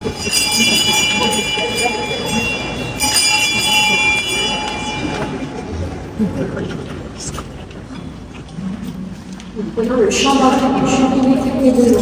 Nous prenons le chant d'entrée du chant unifié de l'eau.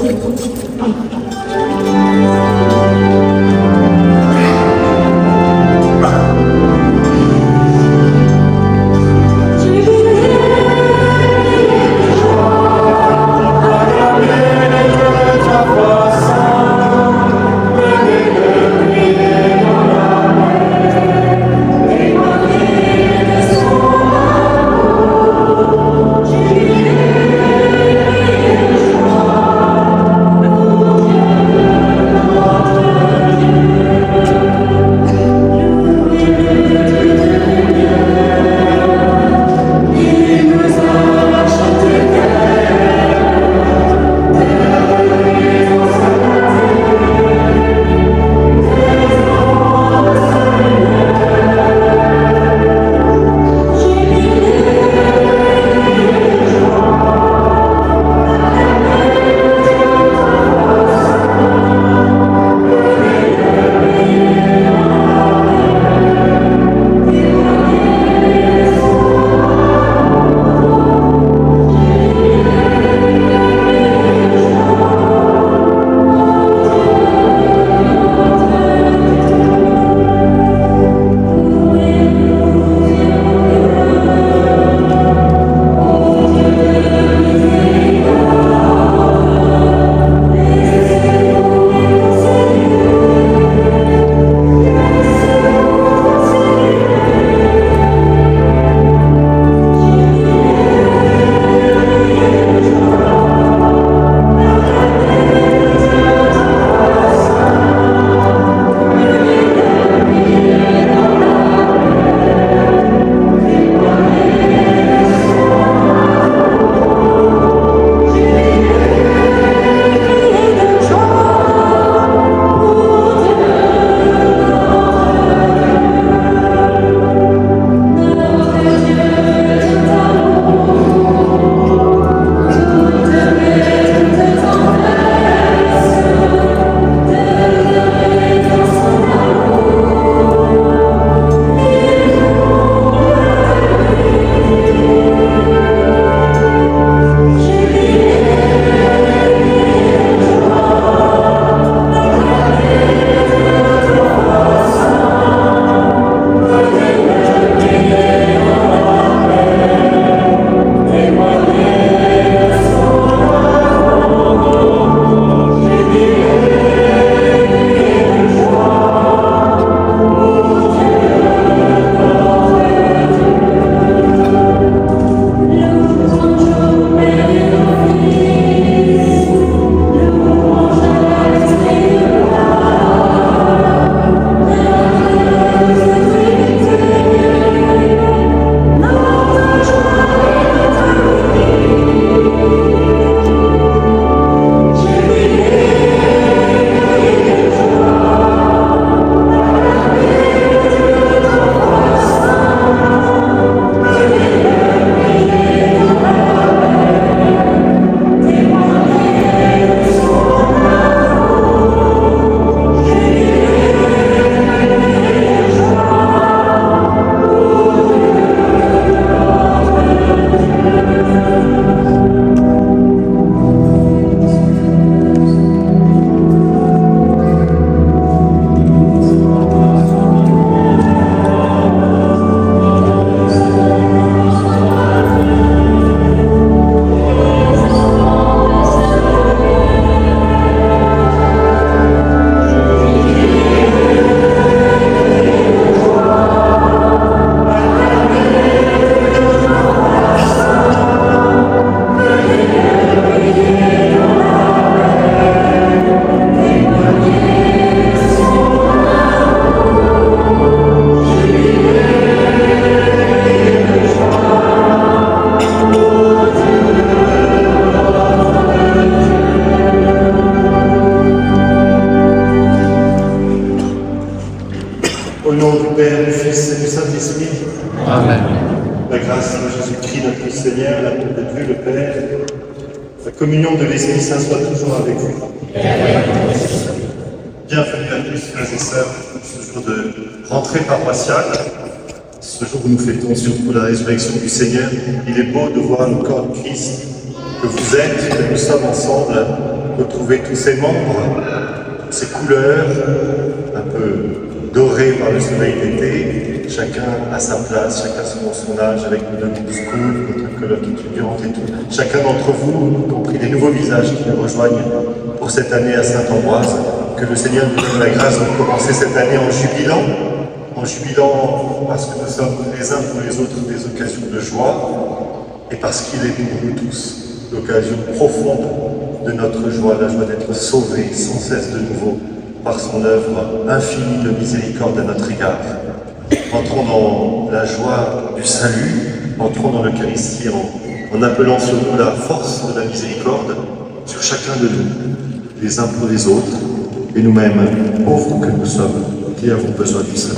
Au nom du Père, du Fils et du Saint-Esprit. Amen. La grâce de Jésus-Christ, notre Seigneur, l'amour de Dieu le Père, la communion de l'Esprit Saint soit toujours avec vous. Bienvenue à tous, frères et sœurs, ce jour de rentrée paroissiale, ce jour où nous fêtons surtout la résurrection du Seigneur. Il est beau de voir le corps du Christ, que vous êtes, que nous sommes ensemble, retrouver tous ces membres, ces couleurs, un peu dorées par le soleil d'été, chacun à sa place, chacun selon son âge, avec nos deux school, notre colloque étudiante et tout. Chacun d'entre vous, y compris des nouveaux visages qui nous rejoignent pour cette année à Saint-Ambroise. Que le Seigneur nous donne la grâce de commencer cette année en jubilant parce que nous sommes les uns pour les autres des occasions de joie, et parce qu'il est pour nous tous l'occasion profonde de notre joie, la joie d'être sauvés sans cesse de nouveau par son œuvre infinie de miséricorde à notre égard. Entrons dans la joie du salut, entrons dans l'Eucharistie en appelant sur nous la force de la miséricorde sur chacun de nous, les uns pour les autres, et nous-mêmes, pauvres que nous sommes, qui avons besoin du salut.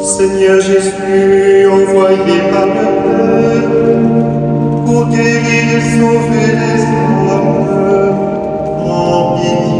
Seigneur Jésus, envoyé par le Père pour guérir et sauver les hommes, en pitié.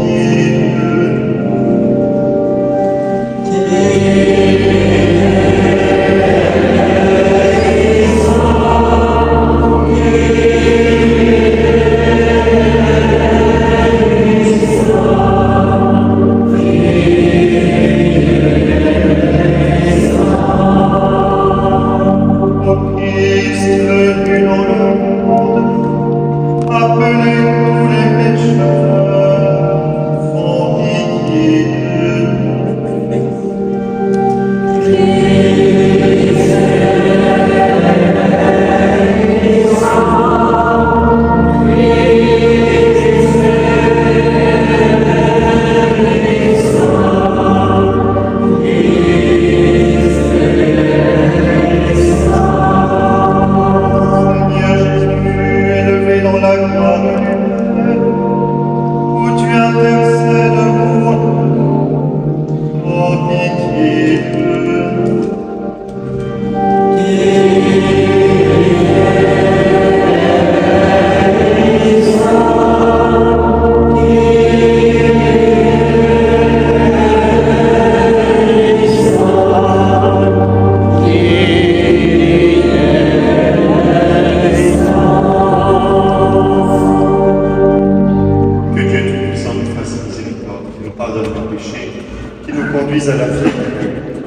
À la vie.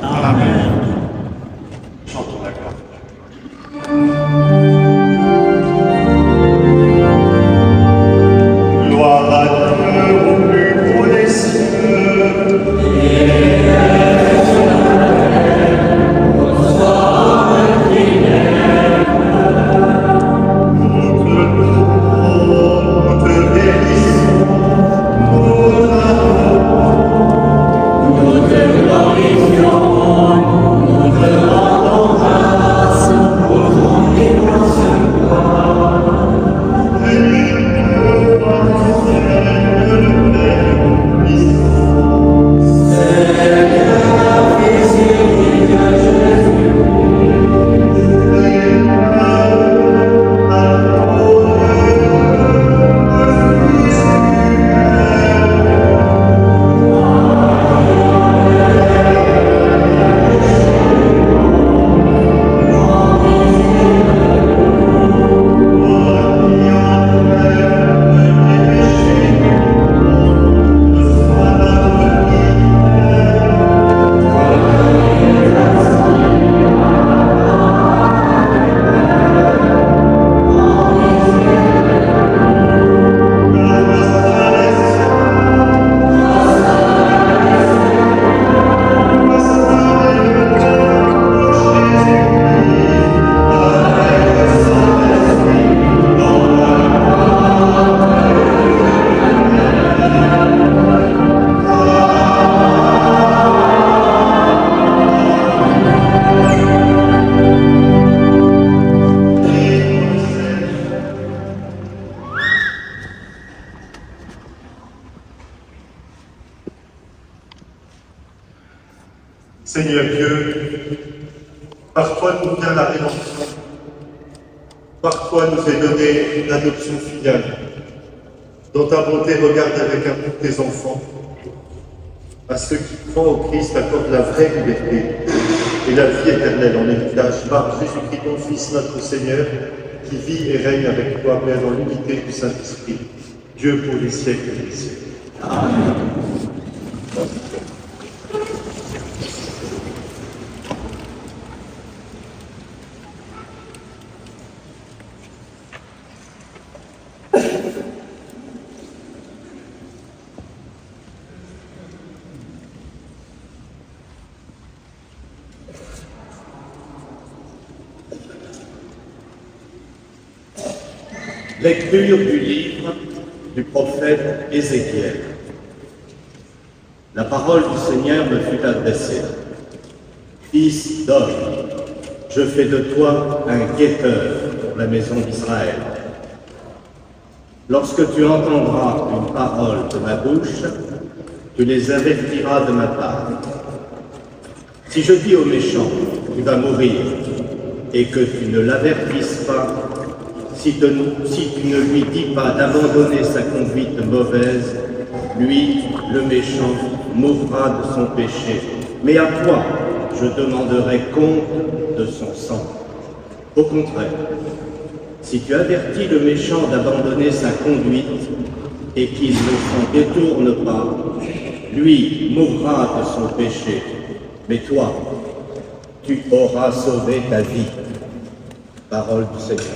Amen. Chantons la gloire. Gloire à Dieu au plus haut des cieux. Seigneur Dieu, Par toi nous vient la rédemption. Par toi nous est donnée l'adoption filiale. Dans ta bonté, regarde avec amour tes enfants. À ceux qui croient au Christ, accorde la vraie liberté et la vie éternelle en héritage par Jésus-Christ, ton Fils, notre Seigneur, qui vit et règne avec toi, Père, dans l'unité du Saint-Esprit, Dieu pour les siècles des siècles. Amen. Lecture du livre du prophète Ézéchiel. La parole du Seigneur me fut adressée. Fils d'homme, je fais de toi un guetteur pour la maison d'Israël. Lorsque tu entendras une parole de ma bouche, tu les avertiras de ma part. Si je dis au méchant, tu vas mourir, et que tu ne l'avertisses pas, si tu ne lui dis pas d'abandonner sa conduite mauvaise, lui, le méchant, mourra de son péché. Mais à toi, je demanderai compte de son sang. Au contraire, si tu avertis le méchant d'abandonner sa conduite et qu'il ne s'en détourne pas, lui mourra de son péché. Mais toi, tu auras sauvé ta vie. Parole du Seigneur.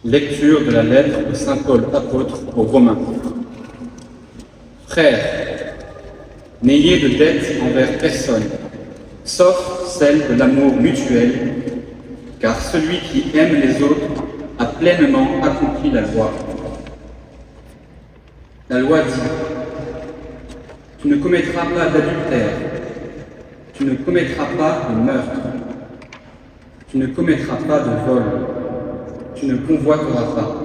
Lecture de la lettre de saint Paul apôtre aux Romains. Frères, n'ayez de dette envers personne, sauf celle de l'amour mutuel, car celui qui aime les autres a pleinement accompli la loi. La loi dit : tu ne commettras pas d'adultère, tu ne commettras pas de meurtre, tu ne commettras pas de vol, tu ne convoiteras pas.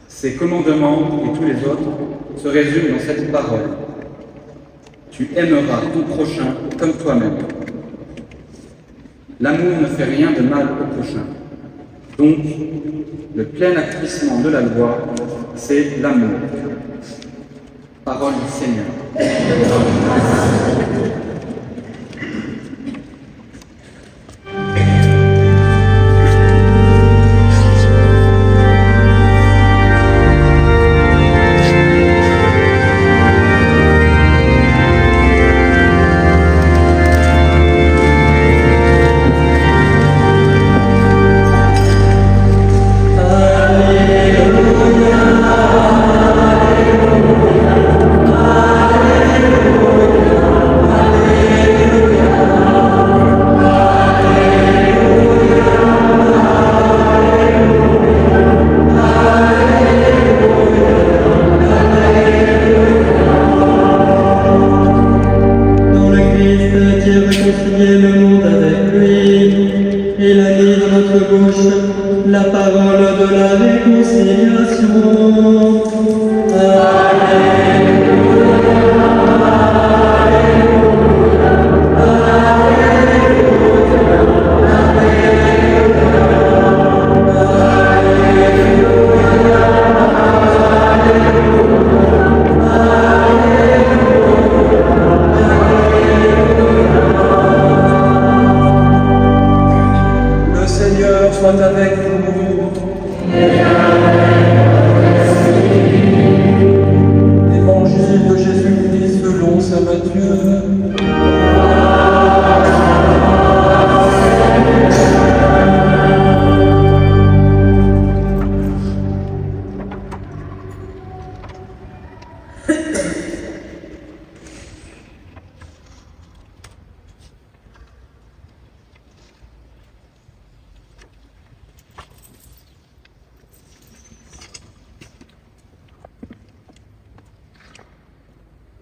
Ces commandements et tous les autres se résument dans cette parole. tu aimeras ton prochain comme toi-même. L'amour ne fait rien de mal au prochain. Donc, le plein accomplissement de la loi, c'est l'amour. Parole du Seigneur.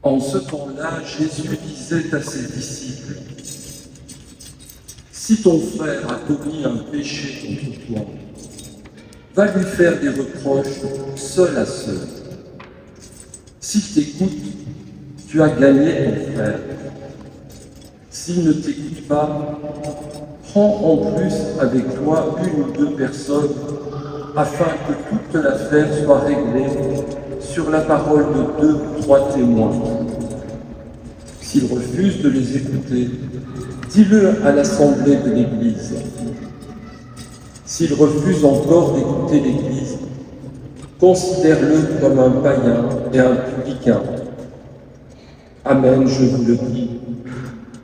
En ce temps-là, Jésus disait à ses disciples, « Si ton frère a commis un péché contre toi, va lui faire des reproches seul à seul. S'il t'écoute, tu as gagné ton frère. S'il ne t'écoute pas, prends en plus avec toi une ou deux personnes afin que toute l'affaire soit réglée sur la parole de 2 ou 3 témoins. S'il refuse de les écouter, dis-le à l'assemblée de l'Église. S'il refuse encore d'écouter l'Église, considère-le comme un païen et un publicain. Amen, je vous le dis,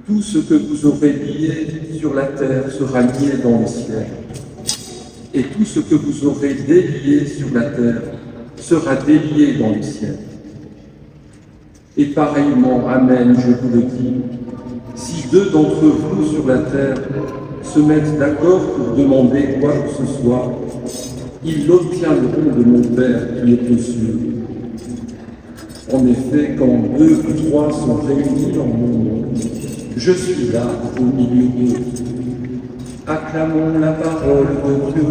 tout ce que vous aurez lié sur la terre sera lié dans le ciel, et tout ce que vous aurez délié sur la terre sera délié dans le ciel. Et pareillement, Amen, je vous le dis, si 2 d'entre vous sur la terre se mettent d'accord pour demander quoi que ce soit, ils l'obtiendront de mon Père qui est aux cieux. En effet, quand 2 ou 3 sont réunis en mon nom, je suis là au milieu d'eux. Acclamons la parole de Dieu.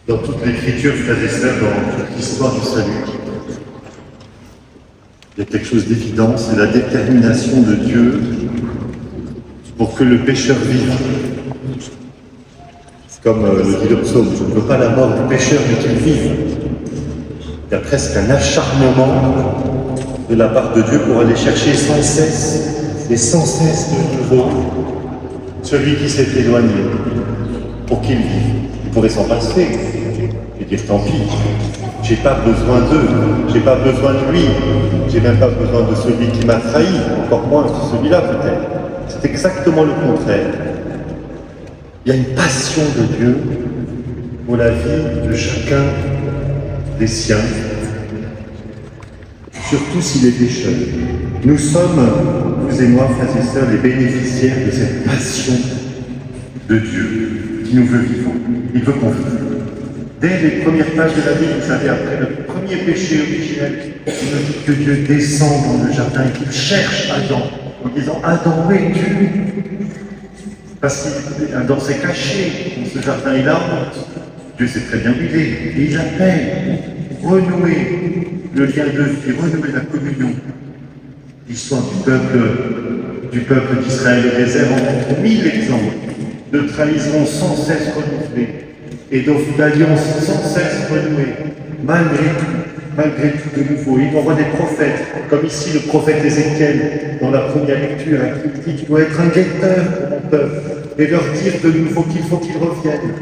Dans toute l'écriture, frères et sœurs, dans toute l'histoire du salut, il y a quelque chose d'évident, c'est la détermination de Dieu pour que le pécheur vive. C'est comme le dit le psaume, je ne veux pas la mort du pécheur, mais qu'il vive. Il y a presque un acharnement de la part de Dieu pour aller chercher sans cesse de nouveau celui qui s'est éloigné pour qu'il vive. Il pourrait s'en passer et dire tant pis, j'ai pas besoin d'eux, j'ai pas besoin de lui, j'ai même pas besoin de celui qui m'a trahi, encore moins de celui-là peut-être. C'est exactement le contraire. Il y a une passion de Dieu pour la vie de chacun des siens, surtout s'il est pécheur. Nous sommes, vous et moi, frères et sœurs, les bénéficiaires de cette passion de Dieu qui nous veut vivants. Il veut qu'on vive. Dès les premières pages de la Bible, vous savez, après le premier péché originel, il nous dit que Dieu descend dans le jardin et qu'il cherche Adam, en disant « Adam, où es-tu » Parce que dans ses cachets, dans ce jardin, il a honte. Dieu sait très bien où il est, et il appelle pour renouer le lien de vie, renouer la communion. L'histoire du peuple d'Israël et des airs en montre 1000 exemples de trahison sans cesse renouvelée et d'alliance sans cesse renouée, malgré tout de nouveau. Il envoie des prophètes, comme ici le prophète Ézéchiel, dans la première lecture, qui dit « Tu dois être un guetteur pour mon peuple et leur dire de nouveau qu'il faut qu'ils reviennent. »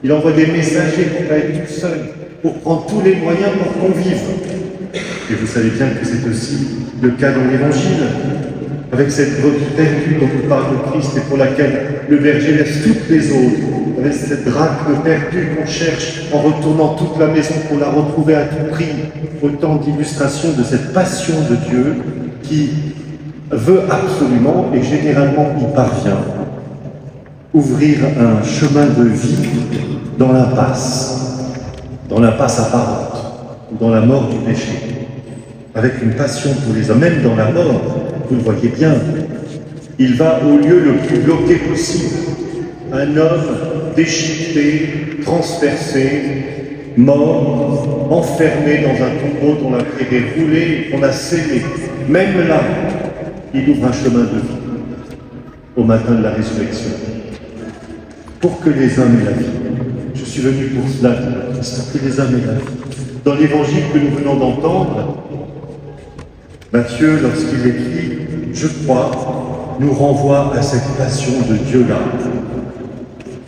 Il envoie des messagers pour pas être tout seul, pour prendre tous les moyens pour qu'on vive. Et vous savez bien que c'est aussi le cas dans l'Évangile, avec cette brebis perdue dont nous parle le Christ et pour laquelle le berger laisse toutes les autres, avec cette drachme perdue qu'on cherche en retournant toute la maison pour la retrouver à tout prix. Autant d'illustrations de cette passion de Dieu qui veut absolument, et généralement y parvient, ouvrir un chemin de vie dans l'impasse apparente, dans la mort du péché, avec une passion pour les hommes, même dans la mort, vous le voyez bien, il va au lieu le plus bloqué possible, un homme déchiqueté, transpercé, mort, enfermé dans un tombeau dont la clé est roulée, qu'on a scellé. Même là, il ouvre un chemin de vie au matin de la résurrection, pour que les hommes aient la vie. Je suis venu pour cela, pour que les hommes aient la vie. Dans l'évangile que nous venons d'entendre, Matthieu, lorsqu'il écrit « Je crois », nous renvoie à cette passion de Dieu-là.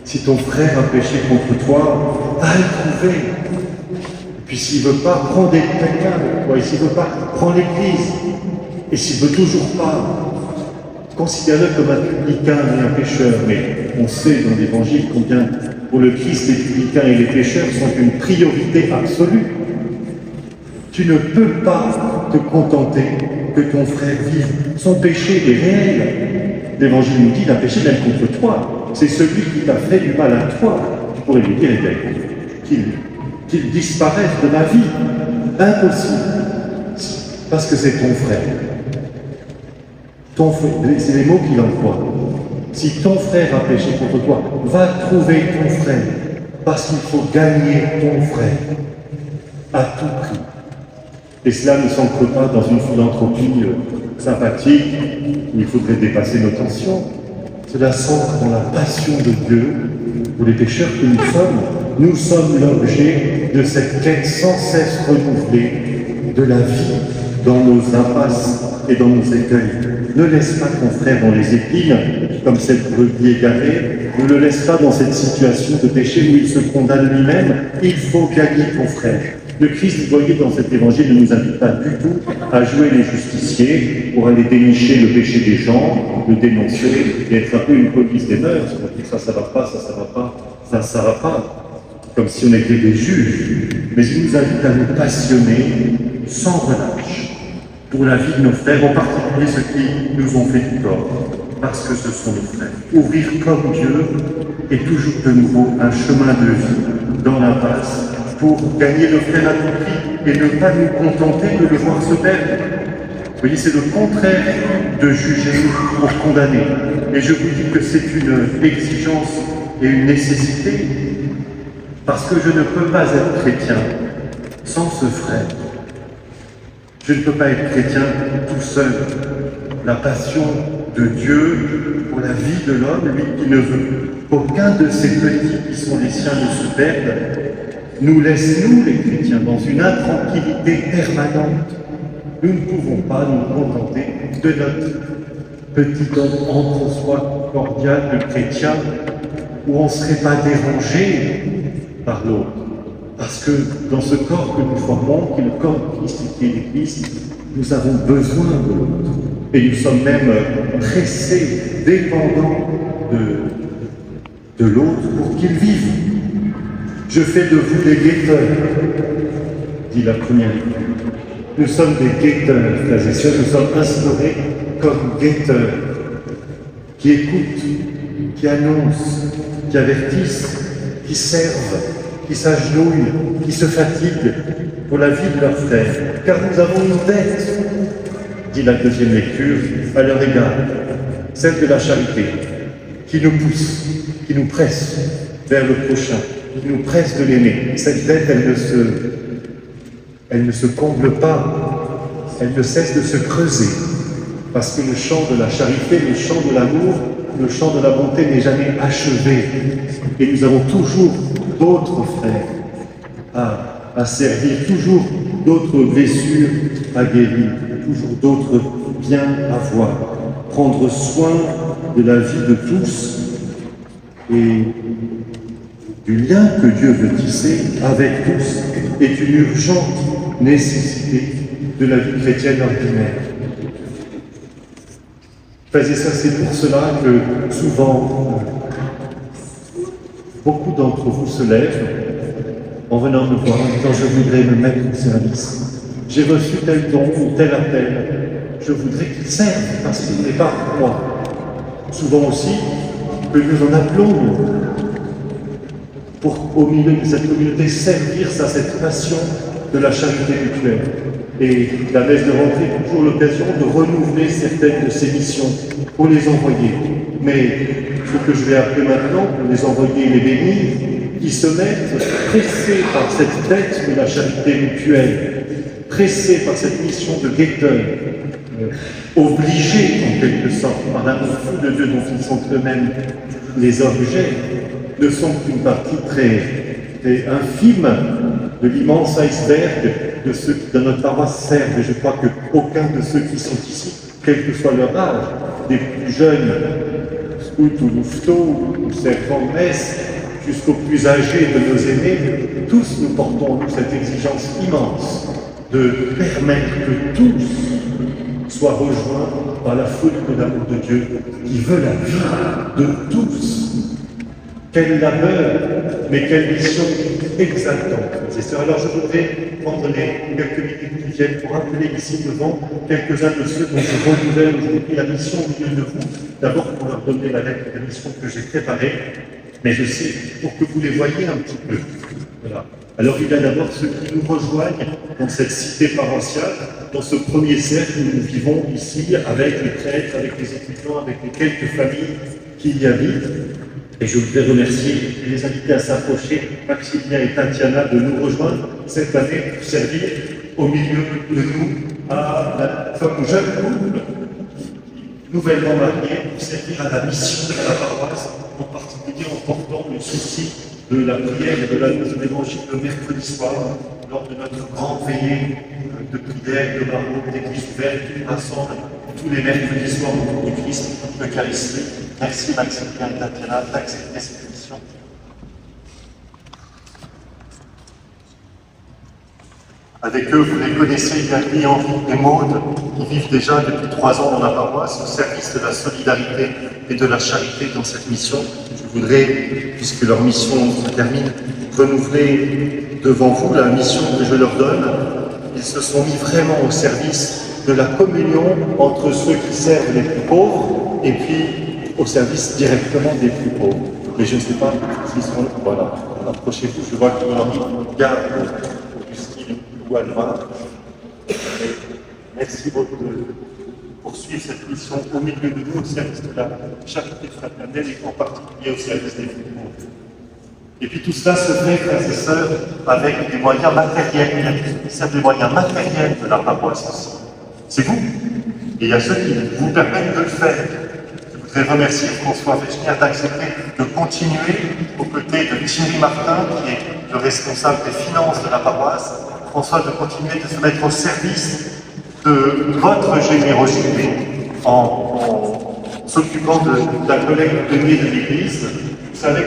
Si ton frère a péché contre toi, va le trouver. Et puis s'il ne veut pas, prends quelqu'un avec toi. Et s'il ne veut pas, prends l'Église. Et s'il ne veut toujours pas, considère-le comme un publicain et un pécheur. Mais on sait dans l'Évangile combien pour le Christ, les publicains et les pécheurs sont une priorité absolue. Tu ne peux pas te contenter que ton frère vive. Son péché est réel. L'Évangile nous dit, il a péché même contre toi. C'est celui qui t'a fait du mal à toi. Tu pourrais lui dire, qu'il disparaisse de ma vie. Impossible. Parce que c'est ton frère. C'est les mots qu'il emploie. Si ton frère a péché contre toi, va trouver ton frère. Parce qu'il faut gagner ton frère. À tout prix. Et cela ne s'ancre pas dans une philanthropie sympathique où il faudrait dépasser nos tensions. Cela s'ancre dans la passion de Dieu pour les pécheurs que nous sommes. Nous sommes l'objet de cette quête sans cesse renouvelée de la vie dans nos impasses et dans nos écueils. Ne laisse pas ton frère dans les épines, comme cette brebis égarée. Ne le laisse pas dans cette situation de péché où il se condamne lui-même. Il faut gagner ton frère. Le Christ, vous voyez, dans cet évangile, ne nous invite pas du tout à jouer les justiciers pour aller dénicher le péché des gens, le dénoncer et être un peu une police des mœurs. On va dire ça va pas, ça va pas. Comme si on était des juges. Mais il nous invite à nous passionner sans relâche pour la vie de nos frères, en particulier ceux qui nous ont fait du tort, parce que ce sont nos frères. Ouvrir comme Dieu et toujours de nouveau un chemin de vie dans l'impasse pour gagner le frère à tout prix et ne pas nous contenter de le voir se perdre. Vous voyez, c'est le contraire de juger pour condamner. Et je vous dis que c'est une exigence et une nécessité, parce que je ne peux pas être chrétien sans ce frère. Je ne peux pas être chrétien tout seul. La passion de Dieu pour la vie de l'homme, lui qui ne veut qu'aucun de ses petits qui sont les siens ne se perde, nous laisse, nous les chrétiens, dans une intranquillité permanente. Nous ne pouvons pas nous contenter de notre petit homme entre soi cordial de chrétien, où on ne serait pas dérangé par l'autre. Parce que dans ce corps que nous formons, qui est le corps de Christ et qui est l'Église, nous avons besoin de l'autre. Et nous sommes même pressés, dépendants de l'autre pour qu'il vive. Je fais de vous des guetteurs, dit la première lecture. Nous sommes des guetteurs, frères et sœurs, nous sommes instaurés comme guetteurs, qui écoutent, qui annoncent, qui avertissent, qui servent, qui s'agenouillent, qui se fatiguent pour la vie de leurs frères. Car nous avons une dette, dit la deuxième lecture, à leur égard, celle de la charité, qui nous pousse, qui nous presse vers le prochain, qui nous presse de l'aimer. Cette dette, elle ne se comble pas, elle ne cesse de se creuser, parce que le champ de la charité, le champ de l'amour, le champ de la bonté n'est jamais achevé. Et nous avons toujours d'autres frères à servir, toujours d'autres blessures à guérir, toujours d'autres biens à voir. Prendre soin de la vie de tous et du lien que Dieu veut tisser avec tous est une urgente nécessité de la vie chrétienne ordinaire. Et ça, c'est pour cela que souvent, beaucoup d'entre vous se lèvent en venant me voir, en disant « je voudrais me mettre au service. J'ai reçu tel don ou tel appel. Je voudrais qu'il serve parce qu'il n'est pas pour moi. » Souvent aussi, que nous en appelons pour, au milieu de cette communauté, servir à cette passion de la charité mutuelle. Et la messe de rentrée est toujours l'occasion de renouveler certaines de ces missions pour les envoyer. Mais ce que je vais appeler maintenant, pour les envoyer et les bénir, qui se mettent pressés par cette dette de la charité mutuelle, pressés par cette mission de guetteur, obligés en quelque sorte par l'amour fou de Dieu dont ils sont eux-mêmes les objets, ne sont qu'une partie très infime de l'immense iceberg de ceux qui dans notre paroisse servent. Et je crois qu'aucun de ceux qui sont ici, quel que soit leur âge, des plus jeunes, scouts ou louveteaux, ou servants de messe, jusqu'aux plus âgés de nos aînés, tous nous portons nous cette exigence immense de permettre que tous soient rejoints par la foule de l'amour de Dieu qui veut la vie de tous. Quel labeur, mais quelle mission exaltante. Alors je voudrais prendre les quelques minutes qui viennent pour rappeler ici devant quelques-uns de ceux dont je renouvelle aujourd'hui la mission au milieu de vous. D'abord pour leur donner la lettre de mission que j'ai préparée, mais je sais pour que vous les voyiez un petit peu. Voilà. Alors il y a d'abord ceux qui nous rejoignent dans cette cité paroissiale, dans ce premier cercle où nous vivons ici, avec les prêtres, avec les étudiants, avec les quelques familles qui y habitent. Et je voudrais remercier et les inviter à s'approcher, Maximilien et Tatiana, de nous rejoindre cette année pour servir au milieu de nous comme jeune couple nouvellement marié pour servir à la mission de la paroisse, en particulier en portant le souci de la prière et de l'annonce de l'Évangile le mercredi soir, lors de notre grande veillée de prière, de barreau, d'église ouverte, qui rassemble tous les mercredis soirs autour du Christ, l'Eucharistie. Merci Maximilien et Tatiana d'accepter cette mission. Avec eux, vous les connaissez, Yannick, Henri et Maude, qui vivent déjà depuis 3 ans dans la paroisse au service de la solidarité et de la charité dans cette mission. Je voudrais, puisque leur mission se termine, renouveler devant vous la mission que je leur donne. Ils se sont mis vraiment au service de la communion entre ceux qui servent les plus pauvres et puis au service directement des plus pauvres. Mais je ne sais pas s'ils sont... Voilà, approchez-vous, je vois que Henri garde Augustine ou Alva. Merci beaucoup de poursuivre cette mission au milieu de nous, au service de la charité fraternelle et en particulier au service des plus pauvres. Et puis tout cela se fait, frères et sœurs, avec des moyens matériels. C'est des moyens matériels de la paroisse aussi. C'est vous. Et il y a ceux qui vous permettent de le faire. Je voudrais remercier François Véchnière d'accepter de continuer aux côtés de Thierry Martin, qui est le responsable des finances de la paroisse. François, de continuer de se mettre au service de votre générosité en s'occupant de la collecte de deniers de l'Église. Vous savez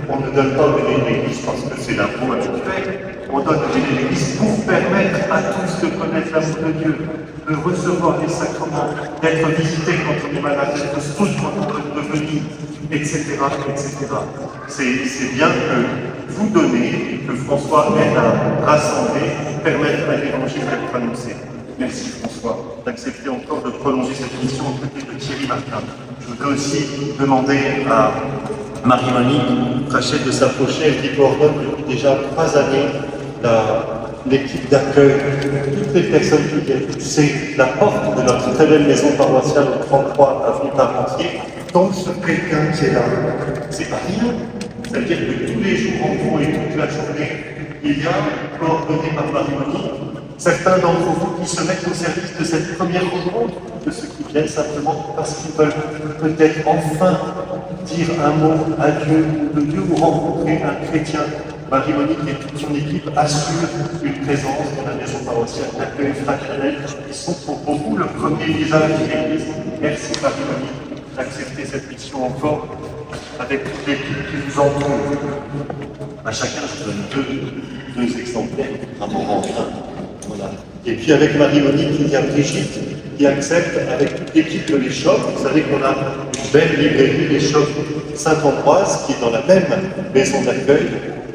qu'on ne donne pas aux deniers de l'Église parce que c'est l'impôt habituel. On donne aux deniers de l'Église pour permettre à tous de connaître l'amour de Dieu, de recevoir les sacrements, d'être visité quand on est malade, d'être soutenu quand on veut revenir, etc. etc. C'est bien que vous donnez, que François aide à rassembler, permettre à l'Évangile d'être annoncé. Merci François d'accepter encore de prolonger cette mission aux côtés de Thierry Martin. Je voudrais aussi demander à Marie-Monique Frachet de s'approcher. Elle qui coordonne depuis déjà 3 années l'équipe d'accueil, toutes les personnes qui viennent. C'est la porte de notre très belle maison paroissiale au 33 avenue Parmentier. Donc ce quelqu'un qui est là, c'est pas rien. C'est-à-dire que tous les jours en gros et toute la journée, il y a, coordonné par Marie-Monique, certains d'entre vous qui se mettent au service de cette première rencontre, de ceux qui viennent simplement parce qu'ils veulent peut-être enfin dire un mot à Dieu ou de Dieu ou rencontrer un chrétien. Marie-Monique et toute son équipe assurent une présence dans la maison paroissiale d'accueil fraternel. Ils sont pour beaucoup le premier visage de l'Église. Merci Marie-Monique d'accepter cette mission encore avec toute l'équipe qui vous entoure. À chacun, je donne deux exemplaires à mon renfin. Voilà. Et puis avec Marie-Monique, il y a Brigitte qui accepte avec toute l'équipe de l'Échoppe. Vous savez qu'on a une belle librairie, l'Échoppe Saint-Ambroise, qui est dans la même maison d'accueil,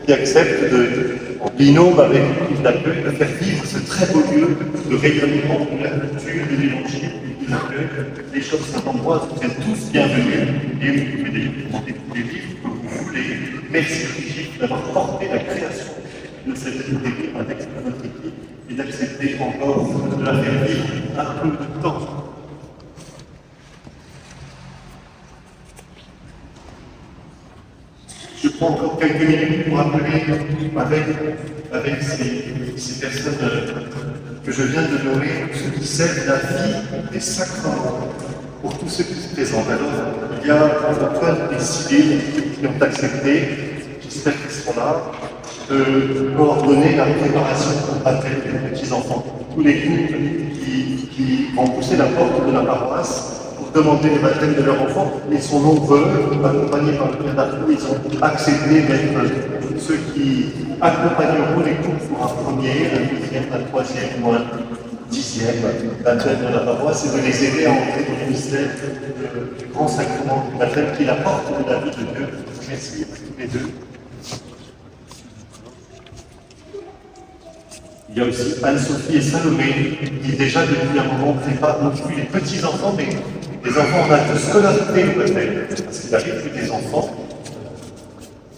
qui accepte en binôme avec l'équipe d'accueil de faire vivre ce très beau lieu de rayonnement de la culture, de l'évangile, de l'accueil. L'Échoppe Saint-Ambroise, vous êtes tous bienvenus et vous pouvez demander tous les livres que vous voulez. Merci Brigitte d'avoir porté la création de cette librairie avec votre équipe et d'accepter encore de la faire vivre un peu de temps. Je prends encore quelques minutes pour rappeler avec ces personnes que je viens de nommer, ceux qui servent la vie des sacrements, pour tous ceux qui se présentent. Alors, il y a Antoine et Cyril qui ont accepté, j'espère qu'ils seront là, de coordonner la préparation pour baptême des petits-enfants. Tous les groupes qui vont pousser la porte de la paroisse pour demander le baptême de leurs enfants, ils sont nombreux, accompagnés par le Père d'Arcou, ils ont accepté d'être ceux qui accompagneront les couples pour un premier, un deuxième, un troisième ou un 10e baptême de la paroisse et de les aider à entrer dans le mystère du grand sacrement du baptême qui est la porte de la vie de Dieu. Merci à tous les deux. Il y a aussi Anne-Sophie et Salomé qui déjà depuis un moment préparent non plus les petits-enfants, mais les enfants en âge de scolarité peut-être, parce qu'il arrive que des enfants,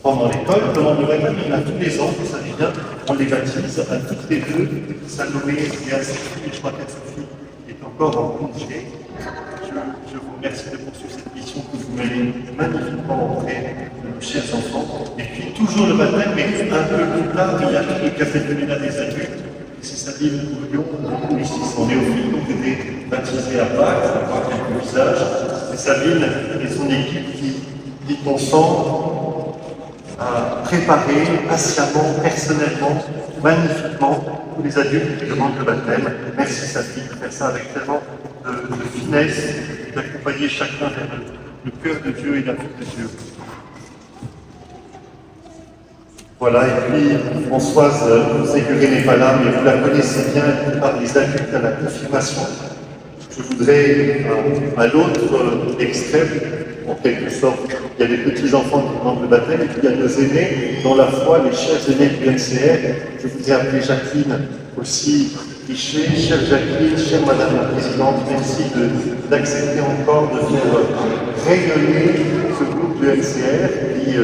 pendant l'école, demandent le baptême, il y en a tous les ans, vous savez bien, on les baptise à toutes les deux, Salomé et Anne-Sophie, et je crois qu'Anne-Sophie est encore en congé. Je vous remercie de poursuivre cette mission que vous menez magnifiquement auprès de nos chers enfants. Et puis toujours le baptême, mais un peu plus tard, il y a le café de Léna des adultes. C'est Sabine Courion, beaucoup ici sont néophytes, ont été baptisés à Pâques, on voit quelques visages. C'est Sabine et son équipe qui consentent à préparer patiemment, personnellement, magnifiquement tous les adultes qui demandent le baptême. Merci Sabine de faire ça avec tellement de finesse, d'accompagner chacun vers le cœur de Dieu et la vie de Dieu. Voilà, et puis Françoise Séguré n'est pas là, mais vous la connaissez bien, elle prépare les adultes à la confirmation. Je voudrais, à l'autre extrême, en quelque sorte, il y a les petits-enfants qui demandent le baptême, et puis il y a nos aînés, dans la foi, les chers aînés du NCR. Je voudrais appeler Jacqueline aussi Trichet. Chère Jacqueline, chère Madame la Présidente, merci d'accepter encore de faire rayonner ce groupe du NCR qui,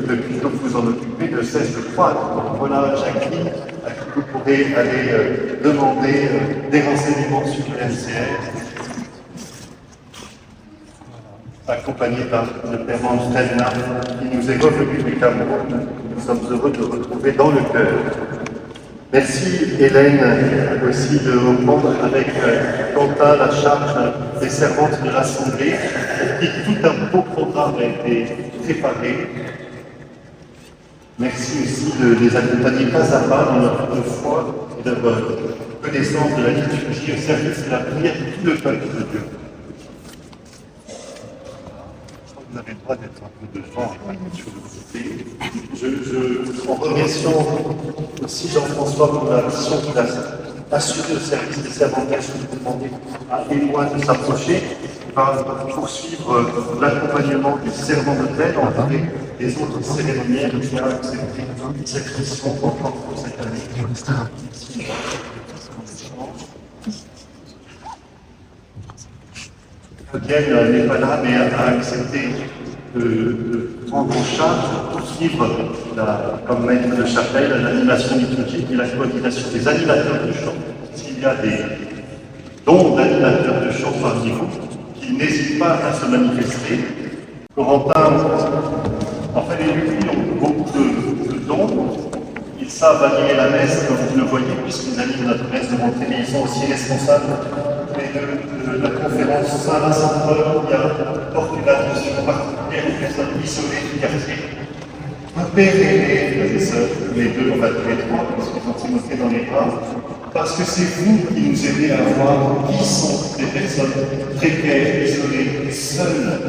depuis que vous en occupez, ne cesse de croître. Donc voilà Jacqueline, à qui vous pourrez aller demander des renseignements sur le NCR. Accompagné par le Père Manfred qui nous est revenu du Cameroun. Nous sommes heureux de le retrouver dans le cœur. Merci Hélène aussi de reprendre avec Quentin la charge des servantes de l'Assemblée, pour qui tout un beau programme a été préparé. Merci aussi de les accompagner pas à pas dans notre foi et de votre connaissance de la liturgie au service de la prière de tout le peuple de Dieu. pas d'être un peu devant sur le côté. En remerciant aussi Jean-François pour la mission qu'il a assurée au service des serventages, je vais demander à Éloi de s'approcher, va poursuivre l'accompagnement des servants de plaine entourés des autres cérémoniaires qui a accepté cette mission encore pour cette année. Fabienne n'est pas là, mais a accepté de prendre en charge, de poursuivre comme maître de chapelle l'animation liturgique et la coordination des animateurs de chant. S'il y a des dons d'animateurs de chant parmi vous, qu'ils n'hésitent pas à se manifester. Corentin, enfin les Luthiers ont beaucoup de dons. Ils savent animer la messe, comme vous le voyez, puisqu'ils animent notre messe de rentrée, mais ils sont aussi responsables de la conférence Saint-Vincent-Paul qui apporte une attention particulière aux personnes isolées du quartier. Repérez-les, frères et sœurs, les deux, enfin tous les trois, puisqu'ils ont Timothée dans les bras, parce que c'est vous qui nous aidez à voir qui sont des personnes précaires, isolées, seules,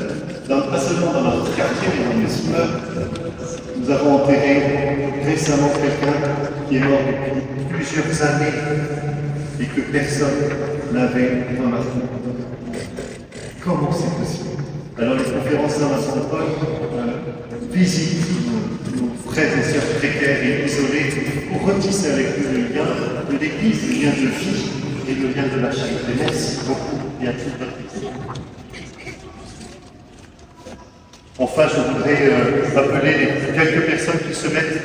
pas seulement dans notre quartier, mais dans les immeubles. Nous avons enterré récemment quelqu'un qui est mort depuis plusieurs années et que personne n'avait remarqué. Comment c'est possible? Alors les conférences Saint-Vincent-de-Paul visitent nos frères et sœurs précaires et isolés pour retisser avec eux le lien de l'Église, le lien de vie et le lien de la charité. Merci beaucoup et à toute votre équipe. Enfin, je voudrais appeler les quelques personnes qui se mettent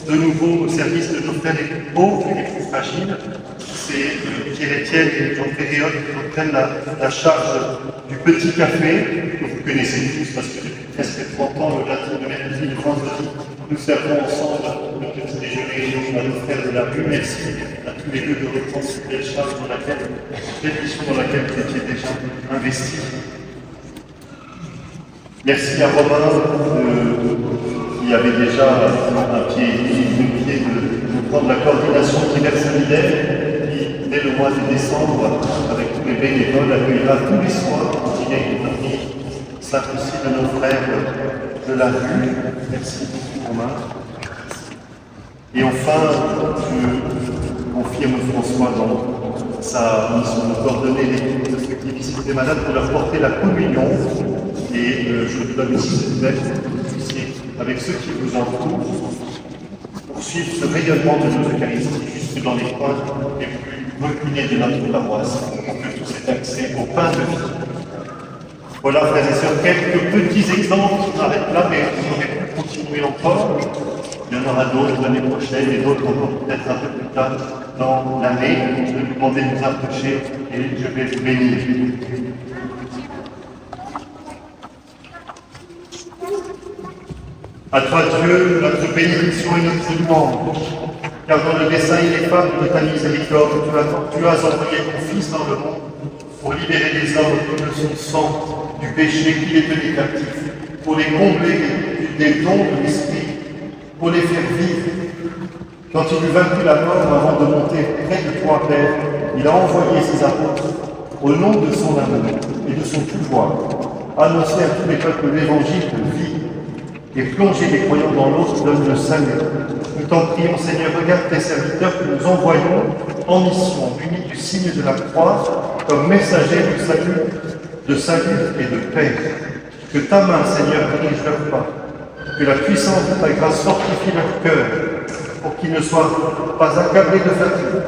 de nouveau au service de nos frères les plus pauvres et les plus fragiles. C'est Pierre-Étienne et Jean Péréol qui reprennent la charge du petit café, que vous connaissez tous parce que depuis presque 30 ans, le lundi, le mercredi, le vendredi, nous servons ensemble le petit déjeuner à nos frères de la rue. Merci à tous les deux de reprendre cette belle charge dans laquelle, cette mission dans laquelle vous étiez déjà investis. Merci à Romain qui avait déjà un pied de prendre la coordination diverses solidaires qui, dès le mois de décembre, avec tous les bénévoles, accueillera tous les soirs il y a une partie ça aussi de nos frères de la rue. Merci beaucoup Romain. Et enfin, je confirme François dans sa mission de coordonner l'équipe de ceux qui visitent les malades pour leur porter la communion. Et je vous donne aussi cette lettre pour que vous puissiez, avec ceux qui vous entourent, poursuivre ce rayonnement de nos Eucharisties jusque dans les coins les plus reculés de notre paroisse, pour que tous aient accès au pain de vie. Voilà, frères et sœurs, quelques petits exemples qui s'arrêtent là, mais vous aurez pu continuer encore. Il y en aura d'autres l'année prochaine et d'autres encore peut-être un peu plus tard dans l'année. Je vais vous demander de nous approcher et je vais vous bénir. À toi, Dieu, notre bénédiction et notre louange, car dans le dessein ineffable de ta miséricorde, tu as envoyé ton Fils dans le monde pour libérer les hommes de son sang, du péché qui les tenait captifs, pour les combler des dons de l'Esprit, pour les faire vivre. Quand il eut vaincu la mort avant de monter près de toi, Père, il a envoyé ses apôtres, au nom de son amour et de son pouvoir, annoncer à tous les peuples l'évangile de vie, et plonger les croyants dans l'eau qui donne le salut. Nous t'en prions, Seigneur, regarde tes serviteurs que nous envoyons en mission, munis du signe de la croix, comme messagers de salut et de paix. Que ta main, Seigneur, dirige leurs pas, que la puissance de ta grâce fortifie leur cœur, pour qu'ils ne soient pas accablés de fatigue.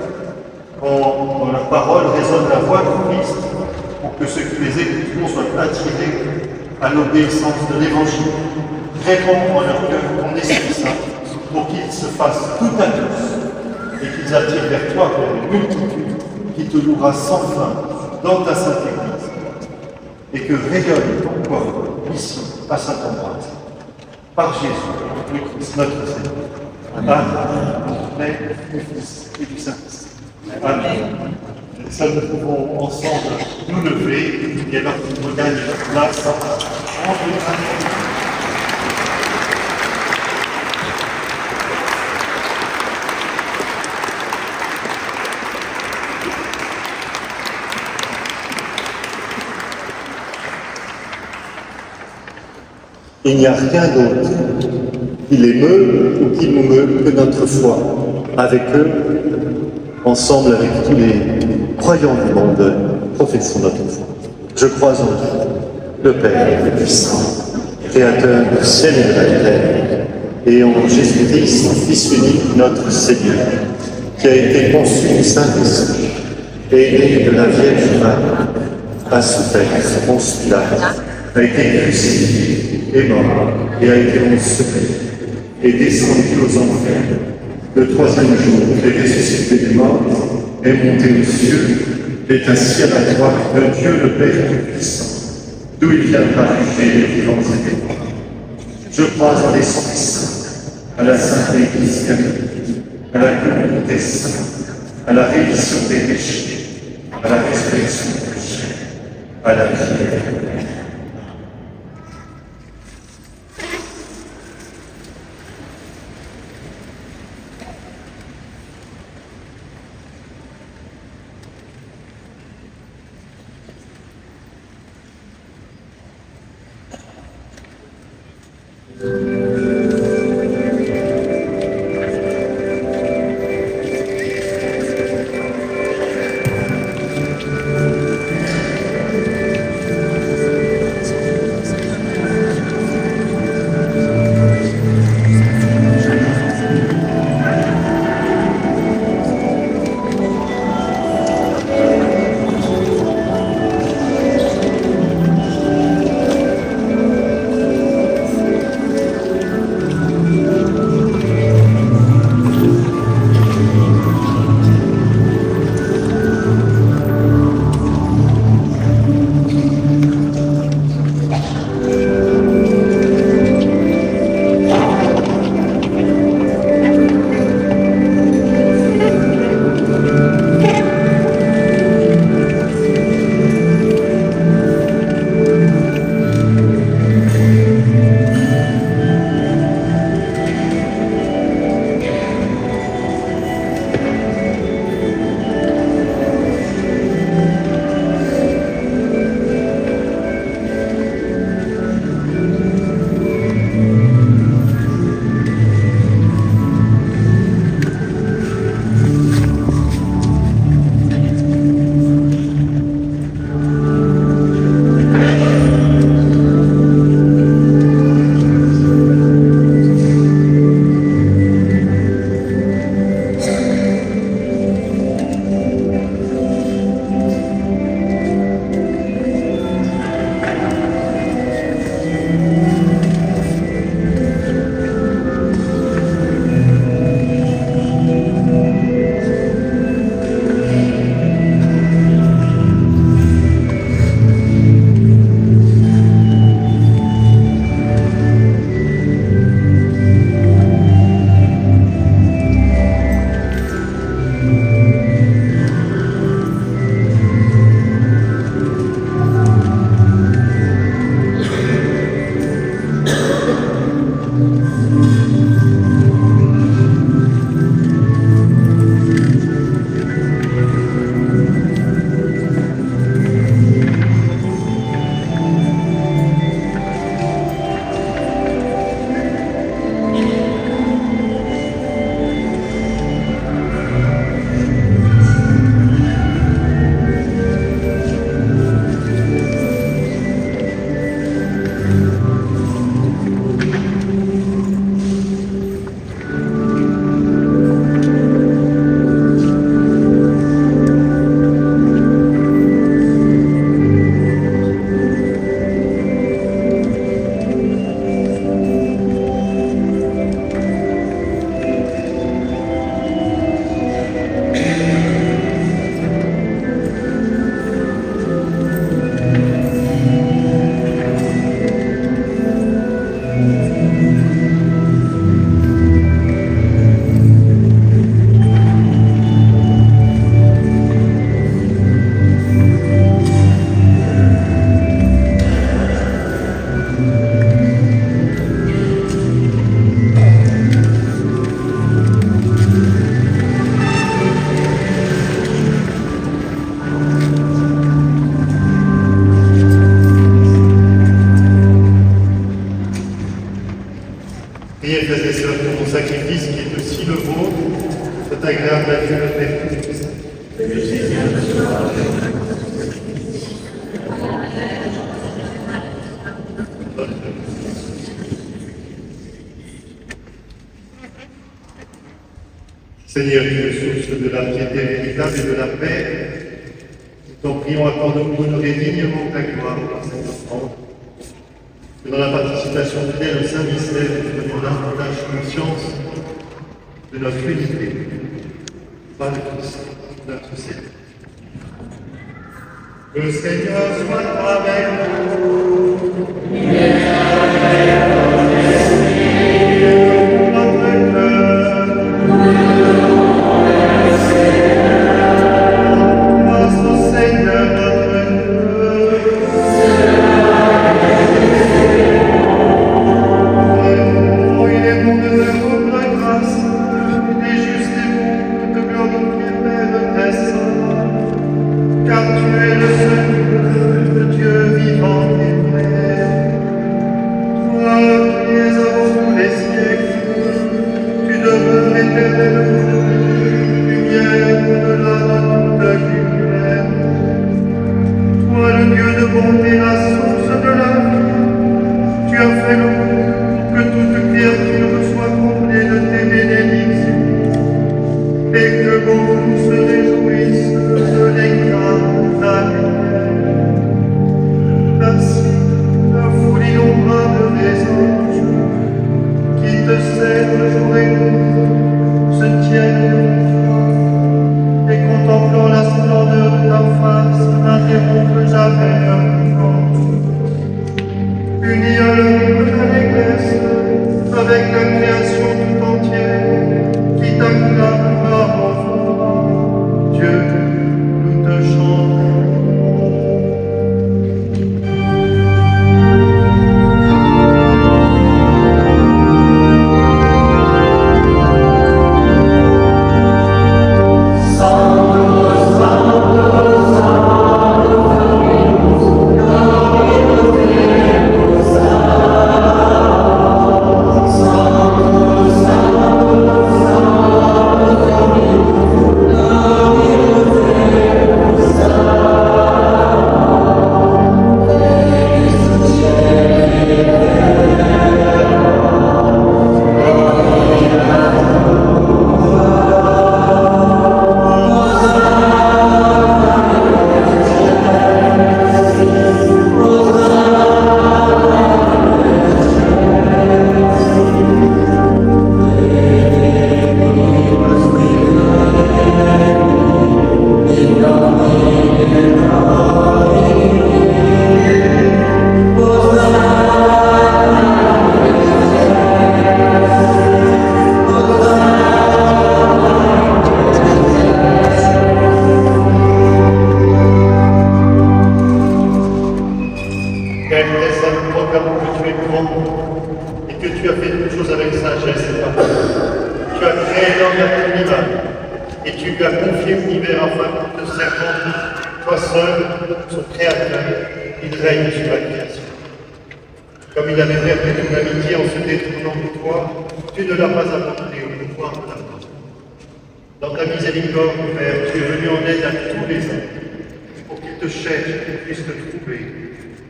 Quand dans leur parole résonne la voix du Christ, pour que ceux qui les écouteront soient attirés à l'obéissance de l'Évangile. Réponds à leur cœur ton Esprit Saint, pour qu'ils se fassent tout à tous, et qu'ils attirent vers toi, vers une multitude qui te louera sans fin dans ta Sainte Église, et que rayonne ton corps ici, à Saint-Ambroise, par Jésus, le Christ, notre Seigneur. Amen. Père, du Fils et du Saint-Esprit. Amen. Ça, nous pouvons ensemble nous lever, et alors nous regagnons notre place en Amen. Il n'y a rien d'autre qui les meut ou qui nous meut que notre foi. Avec eux, ensemble avec tous les croyants du monde, professons notre foi. Je crois en Dieu, le Père puissant, Créateur du ciel et de la terre, et en Jésus-Christ, Fils unique, notre Seigneur, qui a été conçu du Saint-Esprit, et né de la Vierge Marie, a souffert sous Ponce Pilate, a été crucifié, est mort, et a été enseveli, est descendu aux enfers. Le troisième jour, il est ressuscité des morts, est monté aux cieux, est assis à la droite de Dieu le Père Tout-Puissant, d'où il viendra juger les vivants et les morts. Je crois en l'Esprit Saint, à la Sainte Église catholique, à la communauté sainte, à la rémission des péchés, à la résurrection des péchés, à la vie éternelle. tout agréable à Dieu le Père Tout-Puissant. Seigneur Dieu, source de la piété véritable et de la paix, nous t'en prions, accorde-nous d'honorer dignement ta gloire par cette offrande. Que dans la participation fidèle au Saint-Mystère, nous prenions davantage conscience de notre unité par le Christ, notre Seigneur. Le Seigneur soit avec vous.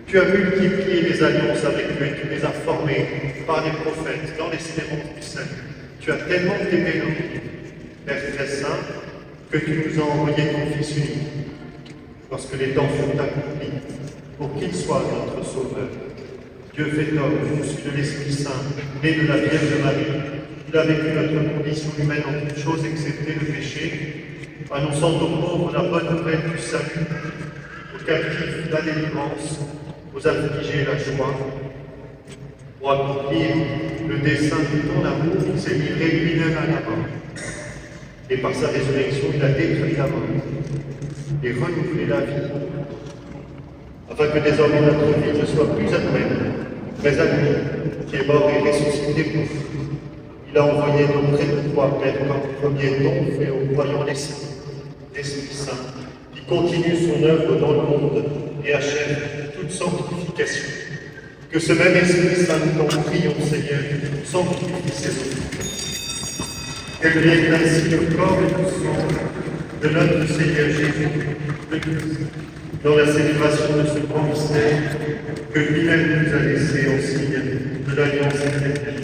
Tu as multiplié les alliances avec lui, tu les as formés par les prophètes, dans l'espérance du salut. Tu as tellement aimé nos vies, Père très saint, que tu nous as envoyé ton Fils unique, lorsque les temps furent accomplis, pour qu'il soit notre Sauveur. Dieu fait homme, conçu de l'Esprit Saint, né de la Vierge Marie. Il a vécu notre condition humaine en toutes choses, excepté le péché, annonçant aux pauvres la bonne nouvelle du salut, aux captifs la délivrance, aux affligés la joie, pour accomplir le dessein de ton amour, il s'est livré lui-même à la mort. Et par sa résurrection, il a détruit la mort et renouvelé la vie, afin que désormais notre vie ne soit plus à nous-mêmes, mais à lui, qui est mort et ressuscité pour nous. Il a envoyé auprès de toi, Père, comme premier don fait aux croyants l'Esprit Saint, qui continue son œuvre dans le monde et achève toute sanctification. Que ce même Esprit Saint, nous t'en prions, Seigneur, sanctifie ses offrandes. qu'elle vienne ainsi le corps et le sang de notre Seigneur Jésus de Christ, dans la célébration de ce grand mystère que lui-même nous a laissé en signe de l'alliance éternelle.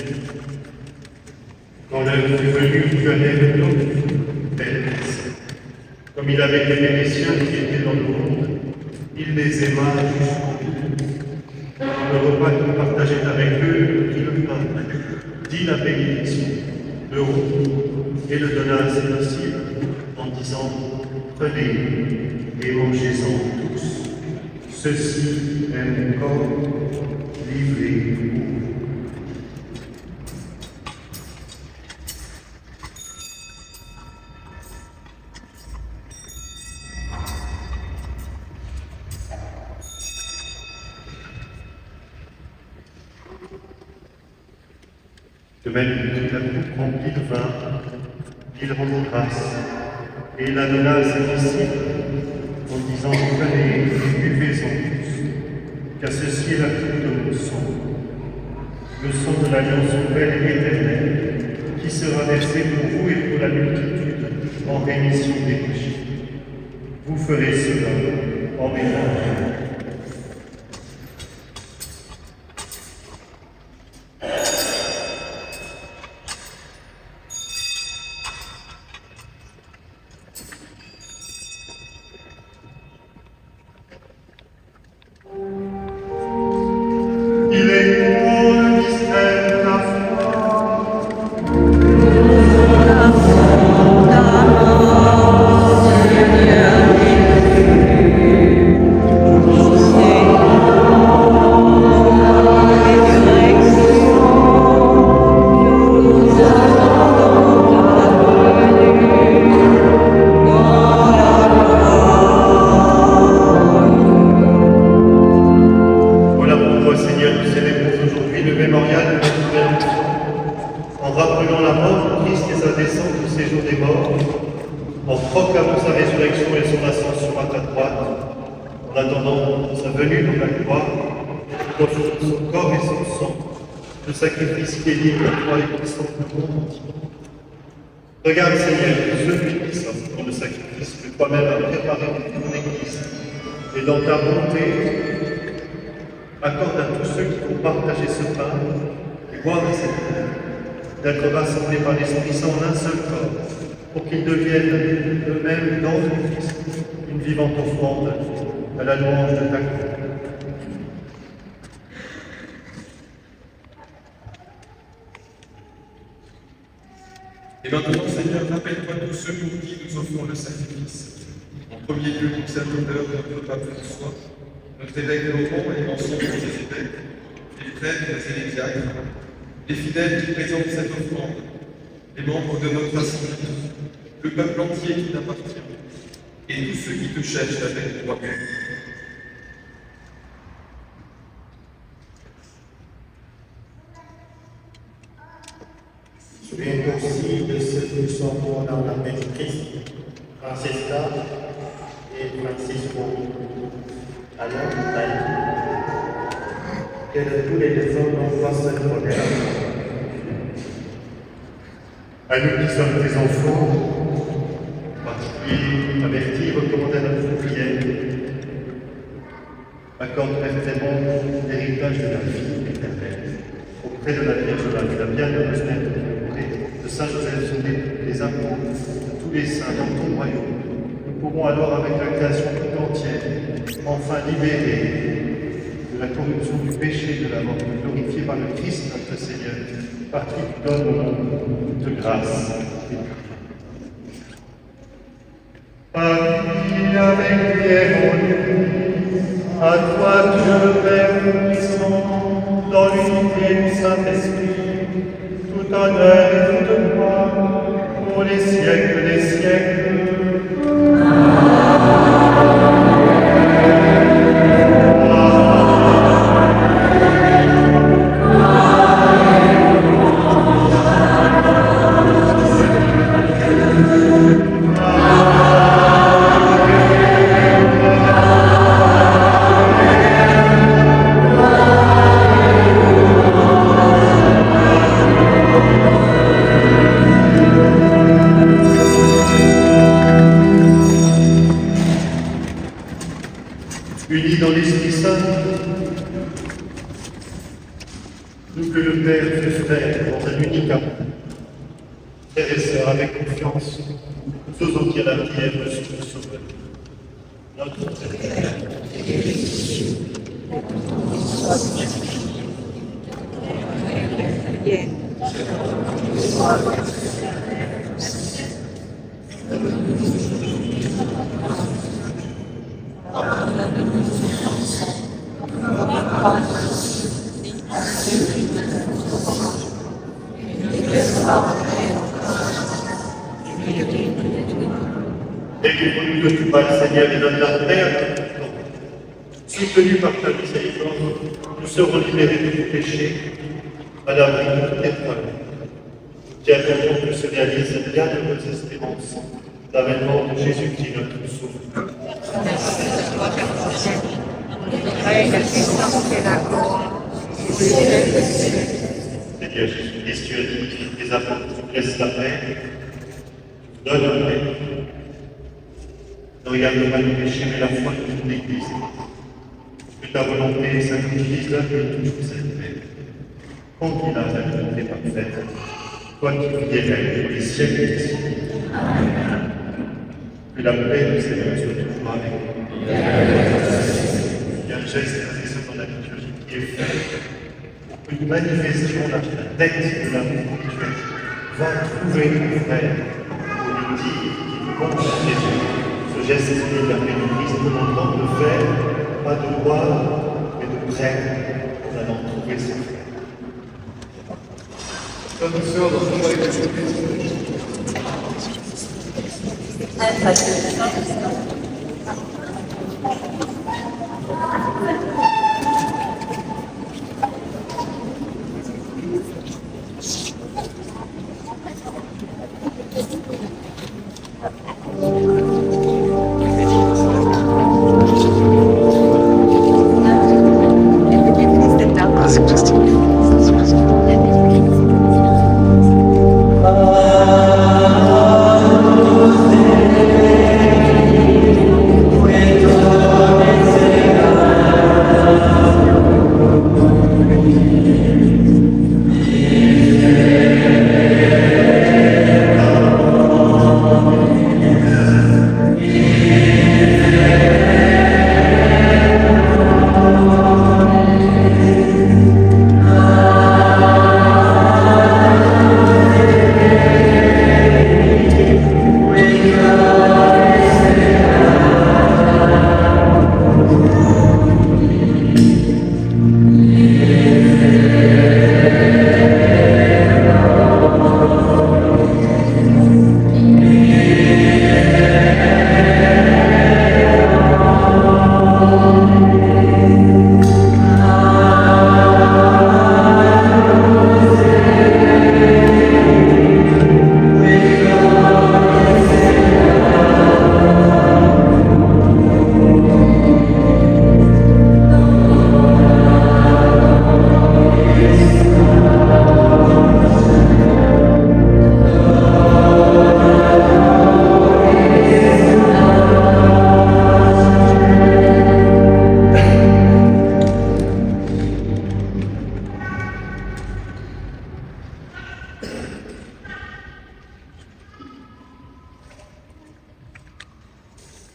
Quand l'heure fut venue, il venait de notre Père, comme il avait aimé les siens qui étaient dans le monde, il les aima jusqu'au bout. Le repas qu'il partageait avec eux, il le pain, dit la bénédiction, le roux, et le donna à ses disciples en disant: prenez et mangez-en tous. Ceci est mon corps livré pour vous. De même que la coupe remplie de vin, il rendit grâce et la donna à ses disciples en disant: prenez et buvez-en tous, car ceci est la coupe de mon sang, le sang de l'alliance nouvelle et éternelle, qui sera versé pour vous et pour la multitude en rémission des péchés. Vous ferez cela en mémoire de moi. Le sacrifice qui est libre à toi et qui sauve le monde entier. Regarde, Seigneur, celui qui sort pour le sacrifice que toi-même as préparé pour ton Église. Et dans ta bonté, accorde à tous ceux qui vont partager ce pain et boire de cette terre, d'être rassemblés par l'Esprit Saint en un seul corps, pour qu'ils deviennent eux-mêmes dans le Christ une vivante offrande à la louange de ta gloire. Et maintenant, Seigneur, rappelle-toi tous ceux pour qui nous offrons le sacrifice. En premier lieu, ton serviteur, notre pape François, notre évêque Laurent et l'ensemble des évêques, les prêtres et les diacres, les fidèles qui présentent cette offrande, les membres de notre assemblée, le peuple entier qui t'appartient, et tous ceux qui te cherchent avec toi-même. Souviens-toi aussi de ceux qui sont morts dans la paix de Christ, Francesca et Francisco, alors Taï, que de tous les défunts on fasse ce modèle. À nous qui sommes tes enfants, en particulier avertis, recommandés à notre prière, accorde vertement l'héritage de la vie éternelle auprès de la Vierge Marie, la bienheureuse Mère de Dieu, de Saint Joseph, des apôtres, de tous les saints dans ton royaume. Nous pourrons alors, avec la création tout entière, enfin libérer de la corruption du péché et de la mort, glorifiés par le Christ notre Seigneur, par qui tu donnes au monde de grâce et de Famille avec Pierre, à toi Dieu Père puissant, dans l'unité du Saint-Esprit, tout honneur et toute gloire, pour les siècles des siècles. unis dans l'Esprit Saint, nous que le Père fait frères dans un unique amour. Frères et sœurs, avec confiance, faisons qu'il y a la prière de notre Sauveur. Notre Père. Délivre-nous de tout mal, Seigneur, et donne la paix à notre temps. Soutenus par ta miséricorde, nous serons libérés de tout péché, à l'abri de toute épreuve. Qui attendons que se réalise la bienheureuse espérance d'avènement de Jésus-Christ, notre Sauveur. Seigneur Jésus-Christ, tu as dit que les apôtres nous laissent la paix, tu donnes la paix. Ne regarde pas nos péchés, mais la foi de toute l'Église. Que ta volonté sanctifie l'œuvre de toute cette paix. Conduis la volonté parfaite, toi qui vis et règnes pour les siècles des siècles. Que la paix du Seigneur soit toujours avec nous. Il y a un geste dans la liturgie qui est fait pour que nous manifestions la tête de l'amour mutuel. Va trouver nos frères pour lui dire qu'il compte sur Jésus. Ce geste est la paix du Christ, nous demandons de faire, pas de boire, mais de prêtre, en allant trouver ses frères. Frères et sœurs, dans le avec Jésus-Christ.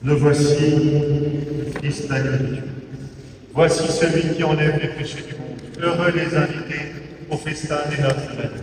Le voici, le Fils d'Agriculture. Voici celui qui enlève les péchés du monde. Heureux les invités au festin des noces de la vie.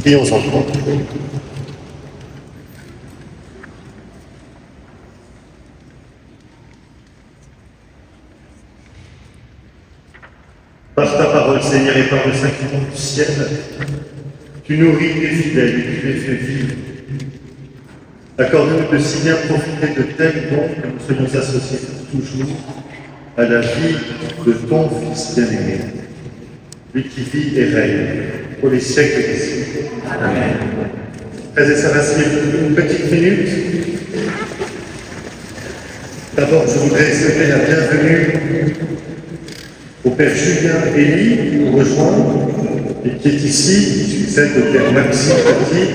Prions encore. Par ta parole, Seigneur, et par le sacrement du ciel, tu nourris tes fidèles et tu les fais vivre. Accorde-nous de si bien profiter de tels dons que nous soyons associés toujours à la vie de ton Fils bien-aimé, lui qui vit et règne pour les siècles des siècles. Amen. Frères et sœurs, asseyez-vous une petite minute. D'abord, je voudrais souhaiter la bienvenue au Père Julien Elie, qui nous rejoint et qui est ici, qui succède au Père Maxime Petit,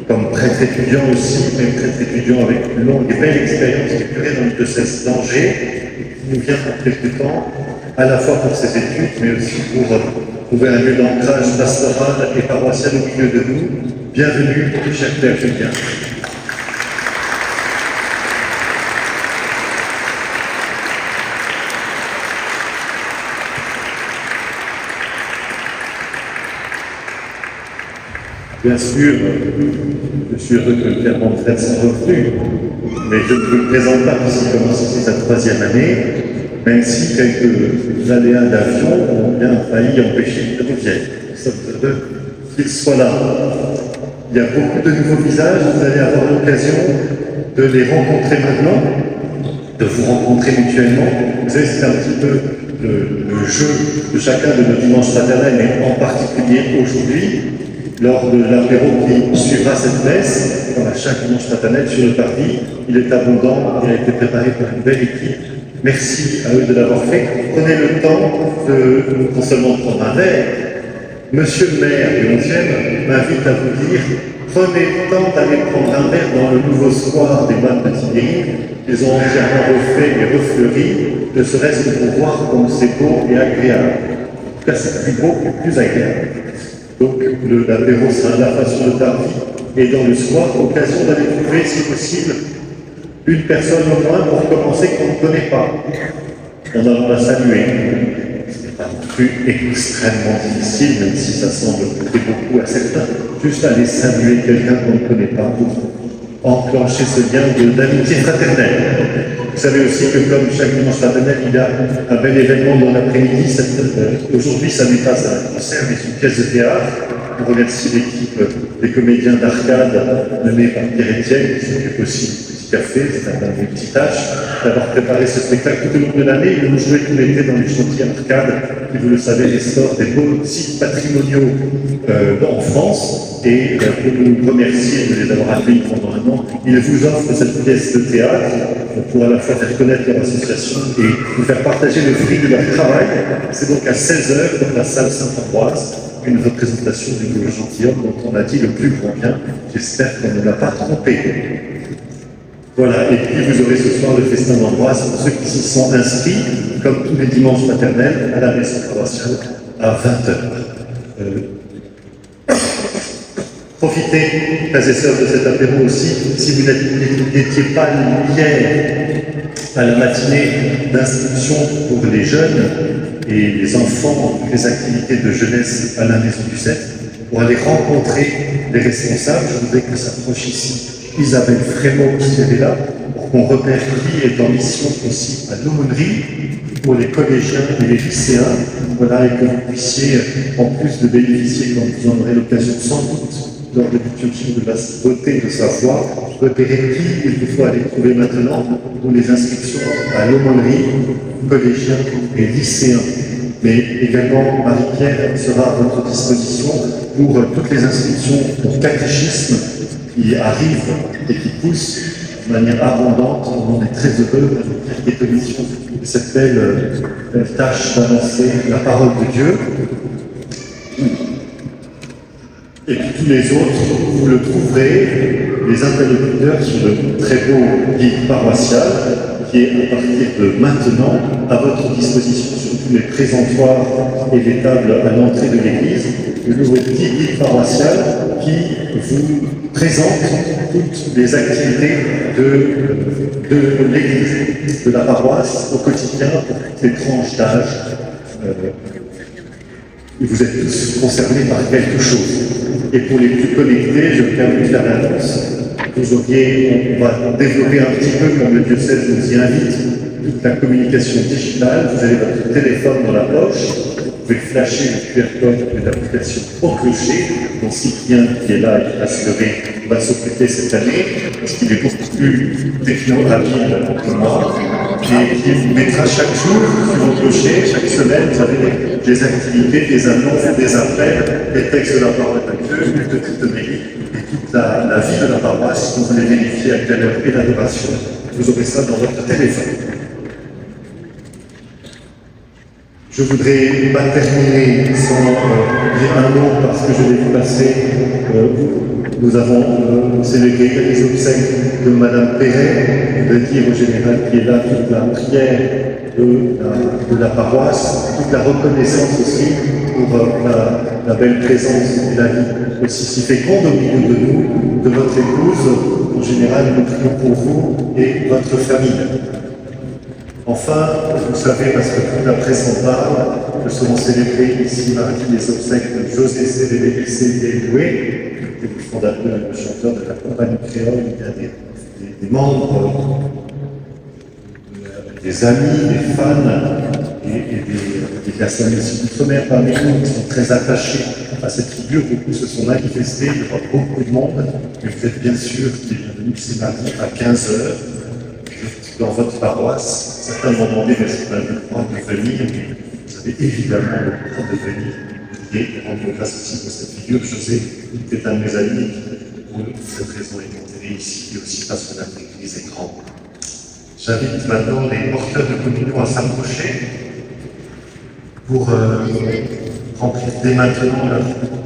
comme prêtre étudiant aussi, même prêtre étudiant avec une longue et belle expérience de curé dans le diocèse d'Angers, qui nous vient pour quelque temps, à la fois pour ses études, mais aussi pour trouver un lieu d'ancrage pastoral et paroissial au milieu de nous. Bienvenue, cher Père Julien. Bien sûr, je suis heureux que le Père Manfred soit revenu, mais je ne vous le présente pas puisqu'il commence ici sa 3e année, même si quelques aléas d'avion ont bien failli empêcher qu'il revienne. Nous sommes heureux qu'il soit là. Il y a beaucoup de nouveaux visages, vous allez avoir l'occasion de les rencontrer maintenant, de vous rencontrer mutuellement. Vous savez, c'est un petit peu le jeu de chacun de nos dimanches fraternels, mais en particulier aujourd'hui, lors de l'apéro qui suivra cette messe, dans chaque dimanche fraternel sur le parvis. Il est abondant, il a été préparé par une belle équipe. Merci à eux de l'avoir fait. Prenez le temps de non seulement prendre un verre. Monsieur le maire du 11e m'invite à vous dire, prenez le temps d'aller prendre un verre dans le nouveau square des Bas de Tibérie. Ils ont entièrement refait et refleuri, ne serait-ce que pour voir comme c'est beau et agréable. En tout cas, c'est plus beau et plus agréable. Donc l'apéro sera à la fois sur le parvis et dans le soir, occasion d'aller trouver, si possible, une personne au moins pour commencer qu'on ne connaît pas. On allant la saluer. Ce n'est pas non plus extrêmement difficile, même si ça semble coûter beaucoup à certains. Juste aller saluer quelqu'un qu'on ne connaît pas pour enclencher ce lien d'amitié fraternelle. Vous savez aussi que comme chaque dimanche fraternel, il y a un bel événement dans l'après-midi. Aujourd'hui, ça n'est pas un concert, mais une pièce de théâtre. On remercie l'équipe des comédiens d'Arcade menée par Pierre-Étienne, qui s'occupe aussi du petit café, c'est un multitâche, d'avoir préparé ce spectacle tout au long de l'année. Ils vont jouer tout l'été dans les chantiers Arcade, qui, vous le savez, restaurent des beaux sites patrimoniaux en France. Et pour nous remercier de les avoir accueillis pendant un an, ils vous offrent cette pièce de théâtre pour à la fois faire connaître leur association et vous faire partager le fruit de leur travail. C'est donc à 16h dans la salle Saint-Ambroise, une représentation du gentilhomme dont on a dit le plus grand bien. J'espère qu'on ne l'a pas trompé. Voilà, et puis vous aurez ce soir le festin d'Ambroise pour ceux qui s'y sont inscrits, comme tous les dimanches maternels, à la maison paroissiale à 20h. Profitez, frères et sœurs, de cet apéro aussi, si vous n'étiez pas hier à la matinée d'instruction pour les jeunes et les enfants dans les activités de jeunesse à la Maison du 7, pour aller rencontrer les responsables. Je voudrais que s'approche ici Isabelle Frémaux qui est là, pour qu'on repère qui est en mission aussi à l'aumônerie pour les collégiens et les lycéens. Voilà, et que vous puissiez, en plus de bénéficier, quand vous en aurez l'occasion sans doute, lors de l'utilisation de la beauté de sa voix, repérer qui il faut aller trouver maintenant pour les inscriptions à l'aumônerie, collégiens et lycéens. Mais également, Marie-Pierre sera à votre disposition pour toutes les inscriptions au catéchisme qui arrivent et qui poussent de manière abondante. On est très heureux de cette mission, de cette belle tâche d'annoncer la parole de Dieu. Et puis tous les autres, vous le trouverez, les interlocuteurs sur le très beau guide paroissial qui est à partir de maintenant à votre disposition sur tous les présentoirs et les tables à l'entrée de l'église. Le nouveau guide paroissial qui vous présente toutes les activités de l'église, de la paroisse au quotidien pour toutes les tranches d'âge. Vous êtes tous concernés par quelque chose. Et pour les plus connectés, je me permets de faire l'annonce. On va développer un petit peu, comme le diocèse nous y invite, toute la communication digitale. Vous avez votre téléphone dans la poche, vous pouvez flasher le QR code de l'application au clocher, dont Cyprien, qui est là et assuré, va s'occuper cette année, parce qu'il est beaucoup plus techno-habile que moi, et qui vous mettra chaque jour sur vos clochers, chaque semaine, vous avez des activités, des annonces, des appels, des textes de la parole de Dieu, une petite homélie, et toute la vie de la paroisse, dont vous allez vérifier à quelle heure est l'adoration. Vous aurez ça dans votre téléphone. Je voudrais pas terminer sans dire un mot parce que je l'ai vu passer. Nous avons célébré les obsèques de Madame Perret, de dire au général qui est là toute la prière de la paroisse, toute la reconnaissance aussi pour la belle présence et la vie aussi si féconde au milieu de nous, de votre épouse. En général, nous prions pour vous et votre famille. Enfin, vous savez, parce que tout la presse en parle, nous serons célébrés ici mardi les obsèques de José Célébélissé Doué, qui est le fondateur et le chanteur de la compagnie créole. Il y a des membres, des amis, des fans et des personnes aussi d'outre-mer parmi nous qui sont très attachés à cette figure. Beaucoup se sont manifestés, il y aura beaucoup de monde, mais vous êtes bien sûr qui est bienvenu ici mardi à 15h. Dans votre paroisse, certains m'ont demandé est-ce qu'on a le droit de venir, mais vous avez évidemment le droit de venir et rendre grâce aussi pour cette figure. José est un de mes amis qui, pour cette raison, est enterré ici, et aussi parce que notre église est grande. J'invite maintenant les porteurs de communion à s'approcher pour remplir dès maintenant leur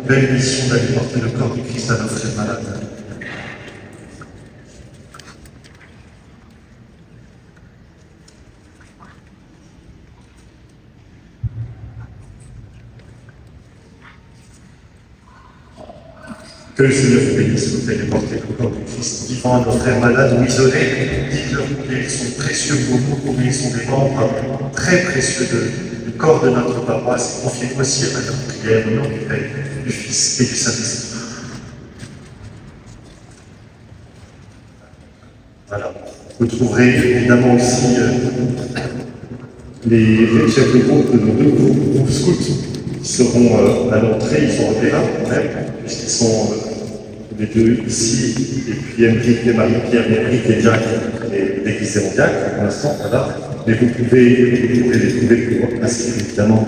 belle mission d'aller porter le corps du Christ à nos frères malades. Que le Seigneur vous bénisse, vous allez porter le corps du Christ vivant à nos frères malades ou isolés. Dites-leur combien ils sont précieux pour nous, combien ils sont des membres très précieux du corps de notre paroisse. Confiez aussi à notre prière au nom du Père, du Fils et du Saint-Esprit. Voilà. Vous trouverez évidemment aussi les chefs de groupe de nos deux groupes scouts qui seront à l'entrée, ils sont repérés quand même, puisqu'ils sont les deux ici, et puis Emeric et Marie-Pierre, Emeric et Jacques, déguisés en diacre pour l'instant, voilà. Mais vous pouvez les trouver pour inscrire évidemment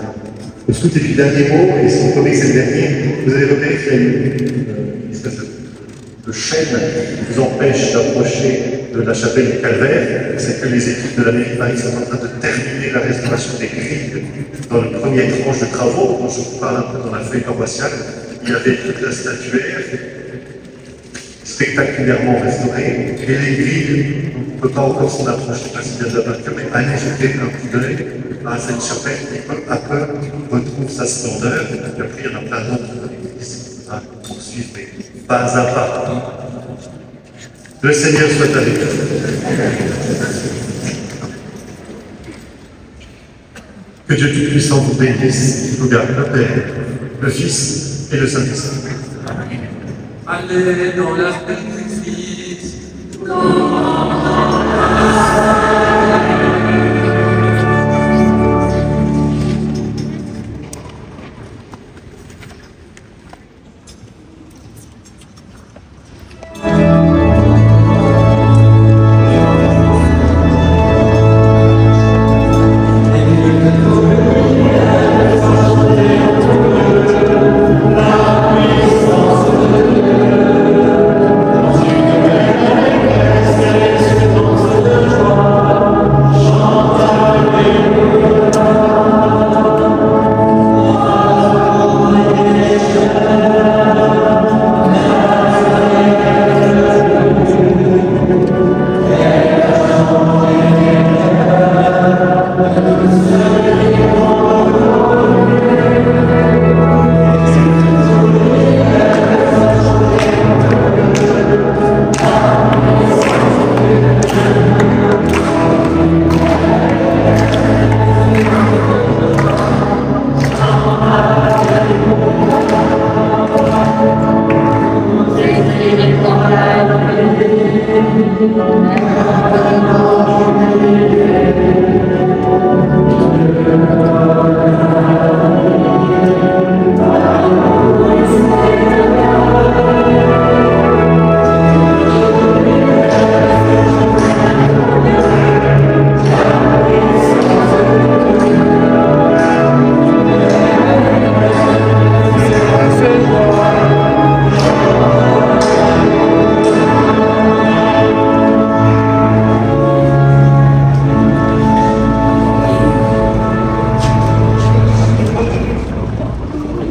au scout. Et puis dernier mot, et si vous trouvez que c'est le dernier, vous allez repérer qu'il y a une espèce de chaîne qui vous empêche d'approcher de la chapelle du Calvaire. C'est que les équipes de la mairie de Paris sont en train de terminer la restauration des grilles dans le premier tranche de travaux, dont je vous parle un peu dans la feuille paroissiale. Il y avait toute la statuaire spectaculairement restaurée, et les grilles, on ne peut pas encore s'en approcher parce qu'il y a de la peinture, mais allez jeter un coup d'œil à cette chapelle qui peu à peu retrouve sa splendeur. Et puis après, il y en a plein d'autres dans l'église à poursuivre, mais pas à pas. Le Seigneur soit avec vous. Que Dieu Tout-Puissant vous bénisse, vous garde le Père, le Fils et le Saint-Esprit. Allez dans la paix du Christ.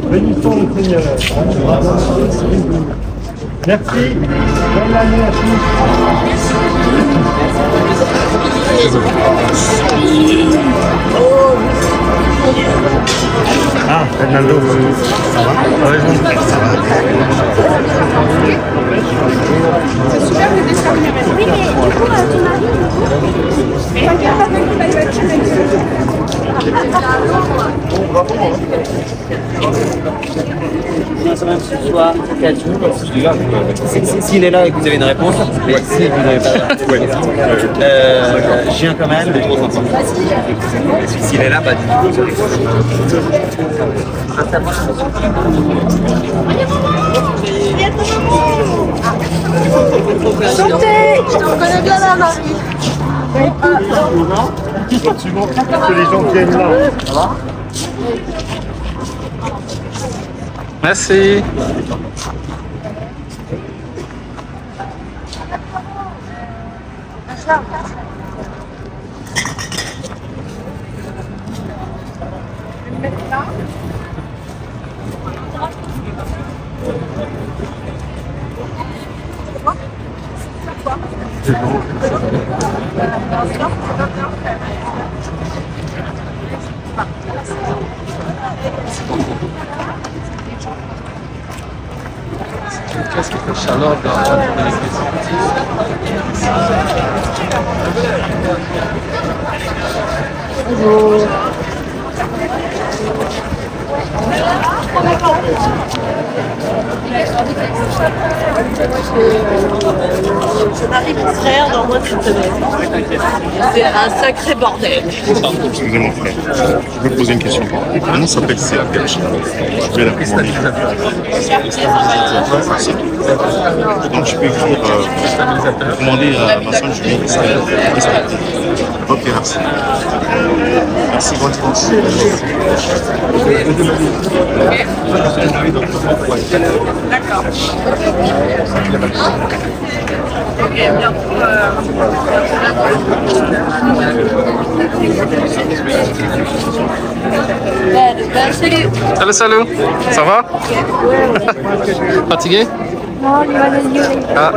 Bénissons le Seigneur. Merci. Bonne année à tous. Ah, Fernando, ça va? T'as raison. Ça va. C'est super le dessin animé. Oui, mais du coup, ton mari, regarde avec le Ce soir, s'il est là et que vous avez une réponse, mais si vous n'avez pas je viens quand même. S'il est là, bah du coup, Santé. Je te reconnais bien là, Marie. Tu montres que les gens viennent là. Ça va? Merci. Qu'est-ce que fait Charlotte dans Bonjour. Je marie mon frère dans moins d'une semaine. C'est un sacré bordel. Excusez-moi frère, je veux poser une question. Comment s'appelle ces perches? Je vais la commander. Donc je peux écrire commander à ma soeur Julie. Ok, merci. Merci, bonne chance. D'accord. Ok, bientôt. Salut. Salut, salut. Ça va? Fatigué? Non, il va les yeux. Ah.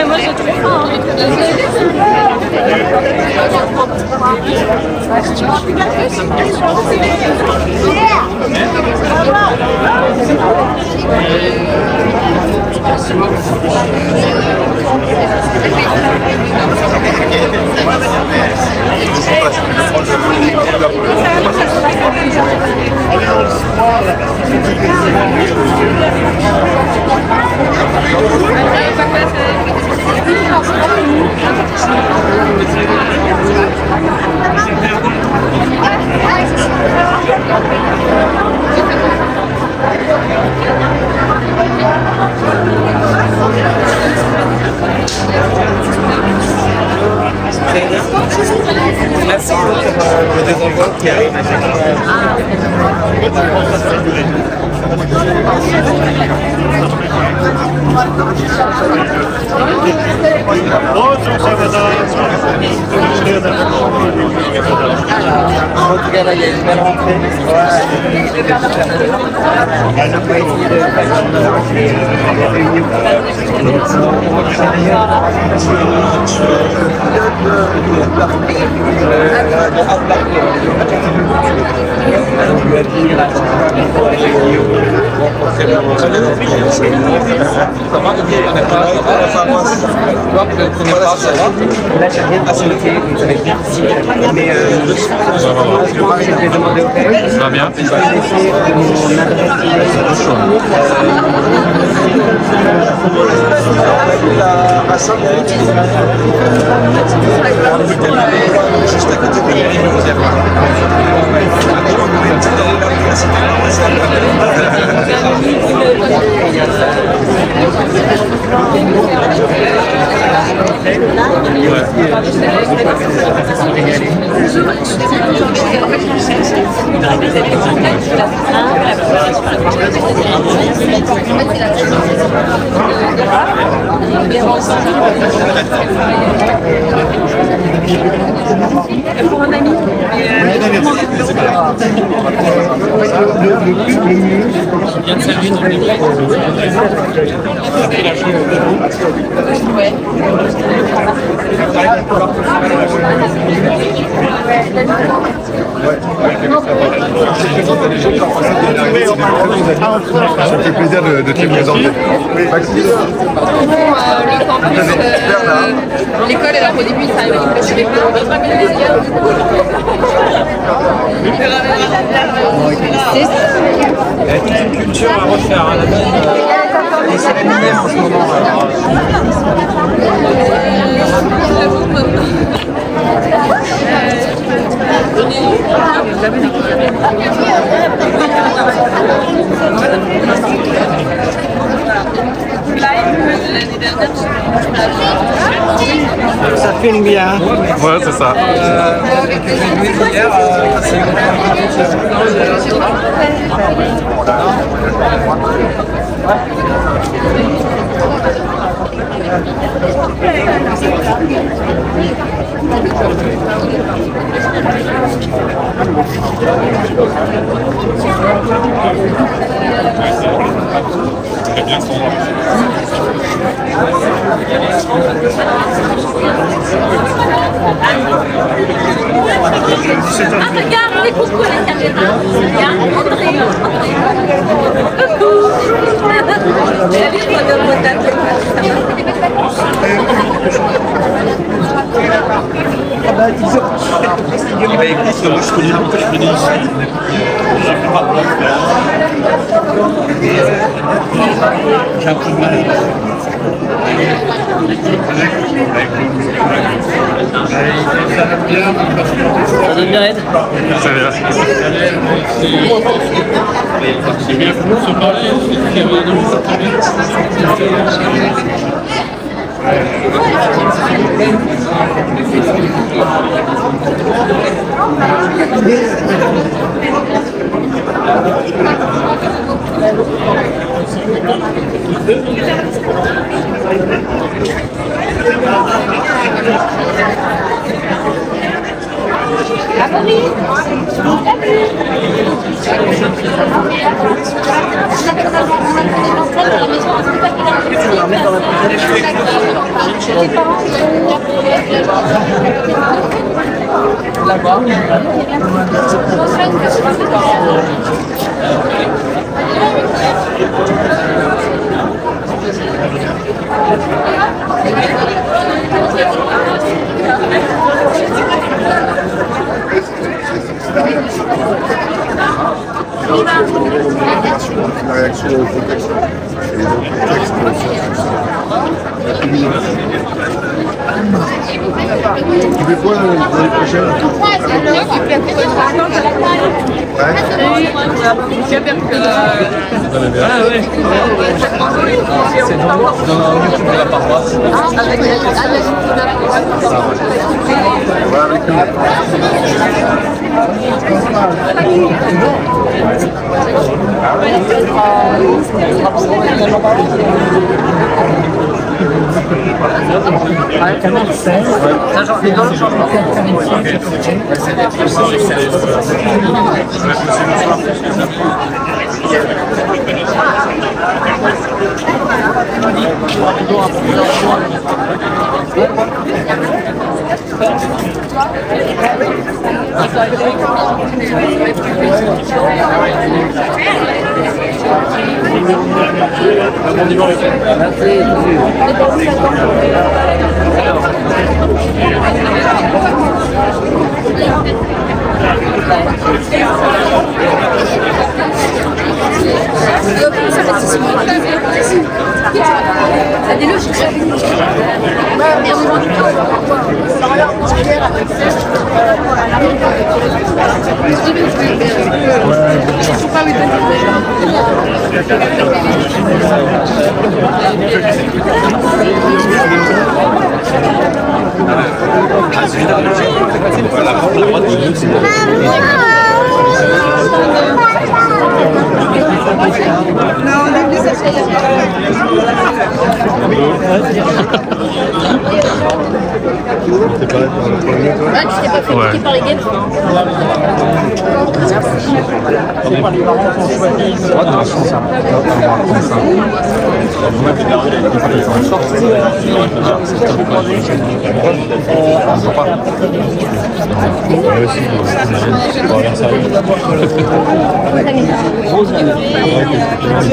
Moi j'ai trouvé Thank you. Là, j'ai rien à sauter, donc ça va être difficile. Mais je vais demander au père. Ça va bien. Je vais laisser mon adresse à 5 minutes. Juste à côté de Pour un ami. Ça fait plaisir de te présenter. Le campus, l'école, alors au début, ça arrive, je ne C'est une culture à refaire. Et c'est l'anniversaire en ce moment. Ça fait bien. Ouais, c'est ça. Très bien son nom. regarde, les coucou la caméra. Regarde, Eh ben écoute, moi je connais pourquoi je venais ici. J'ai fait pas de j'ai un peu de mal. Ça donne bien l'aide. Ça va. C'est bien pour se parler, c'est qu'il y avait de La réaction au contexte et les autres textes. Tu fais quoi l'année prochaine? C'est dans la paroisse. Canal 16, dans le changement. des logiques. Ah, tu t'es pas fait piquer par les guêpes?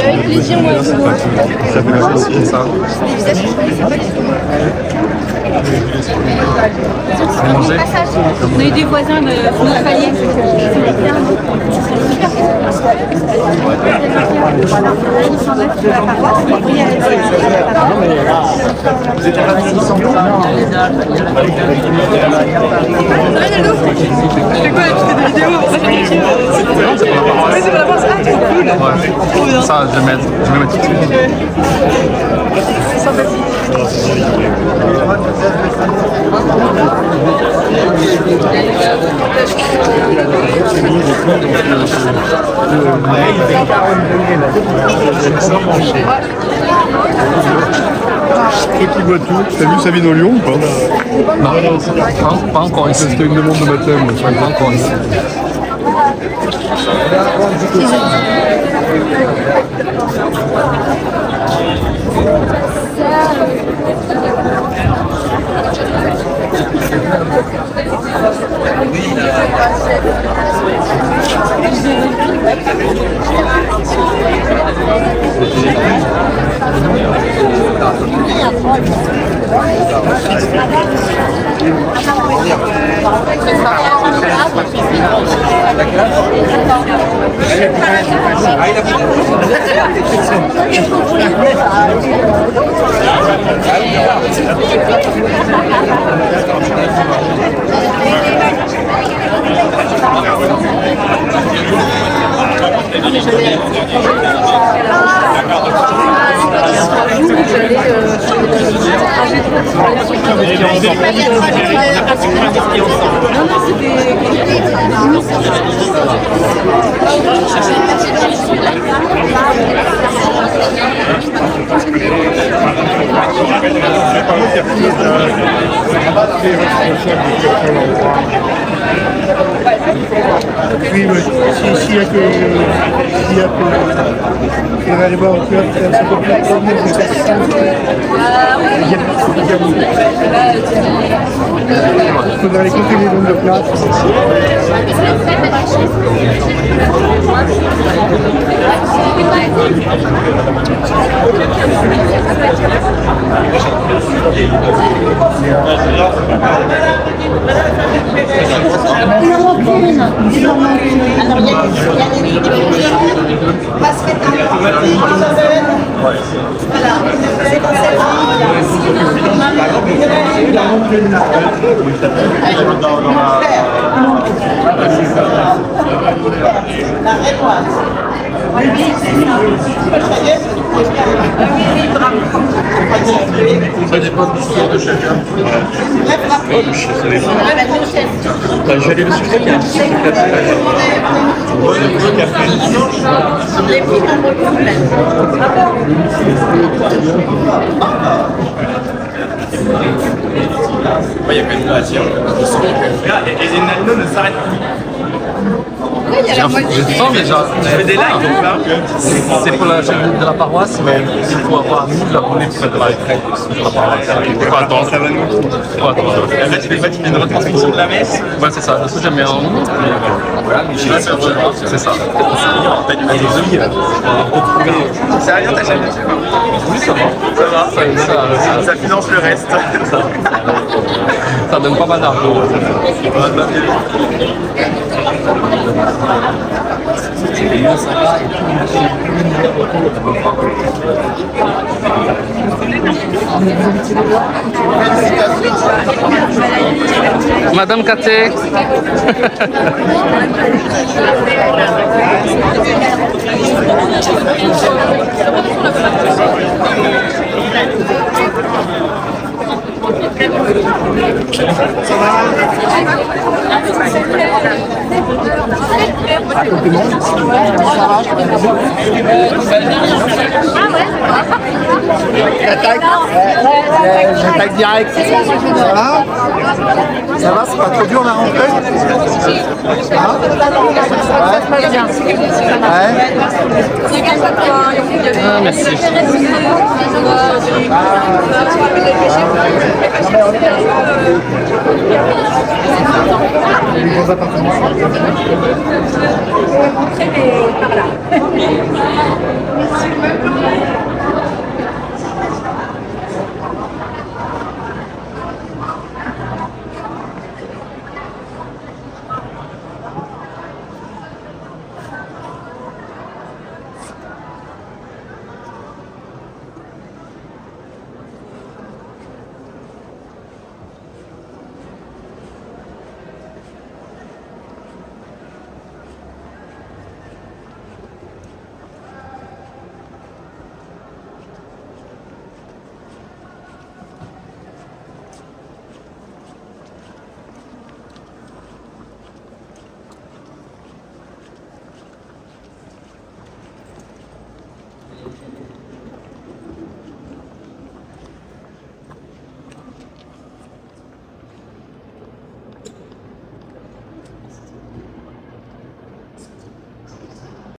Avec plaisir, moi aussi. Ça fait la aussi, ça. On a eu des voisins de Montpellier. Vous êtes à 600 C'est quoi la petite vidéo? C'est pour la France. Ah, c'est cool. Ça, je vais mettre tout de suite. Toi qui vois tout, t'as vu Sabine au Lyon ou pas? Non, pas encore ici. C'était une demande de baptême. Pas encore ici. Oui, s'il y a que on va aller voir au cœur, c'est un peu plus promener, c'est ça. Il faudra aller compter les nombres de places. Voilà, c'est La rémoise. Oui, Ça dépend du sort de chacun. J'allais le sucre qui a un petit peu les filles ont beaucoup de plaisir. Il y a quand même de matière. Et Zenaldo ne s'arrête plus. Je sens déjà. Tu fais des likes ou pas? C'est pour la chaîne de la paroisse, mais il faut avoir 1000 abonnés pour faire de la retraite sur la paroisse. Il faut attendre. Ça va nous. Faut attendre. Là, tu fais quoi? Tu fais une retransmission de la messe? Ouais, c'est ça. Je jamais en ligne. C'est ça. T'as du mazonie là. Ça va bien ta chaîne? Oui, ça va. Ça va. Ça finance le reste. Ça donne pas mal d'argent. Madame Katé. J'attaque direct. Ça va? Ça va, c'est pas trop dur la rentrée? Ouais. Bien. Ouais. Ah, merci.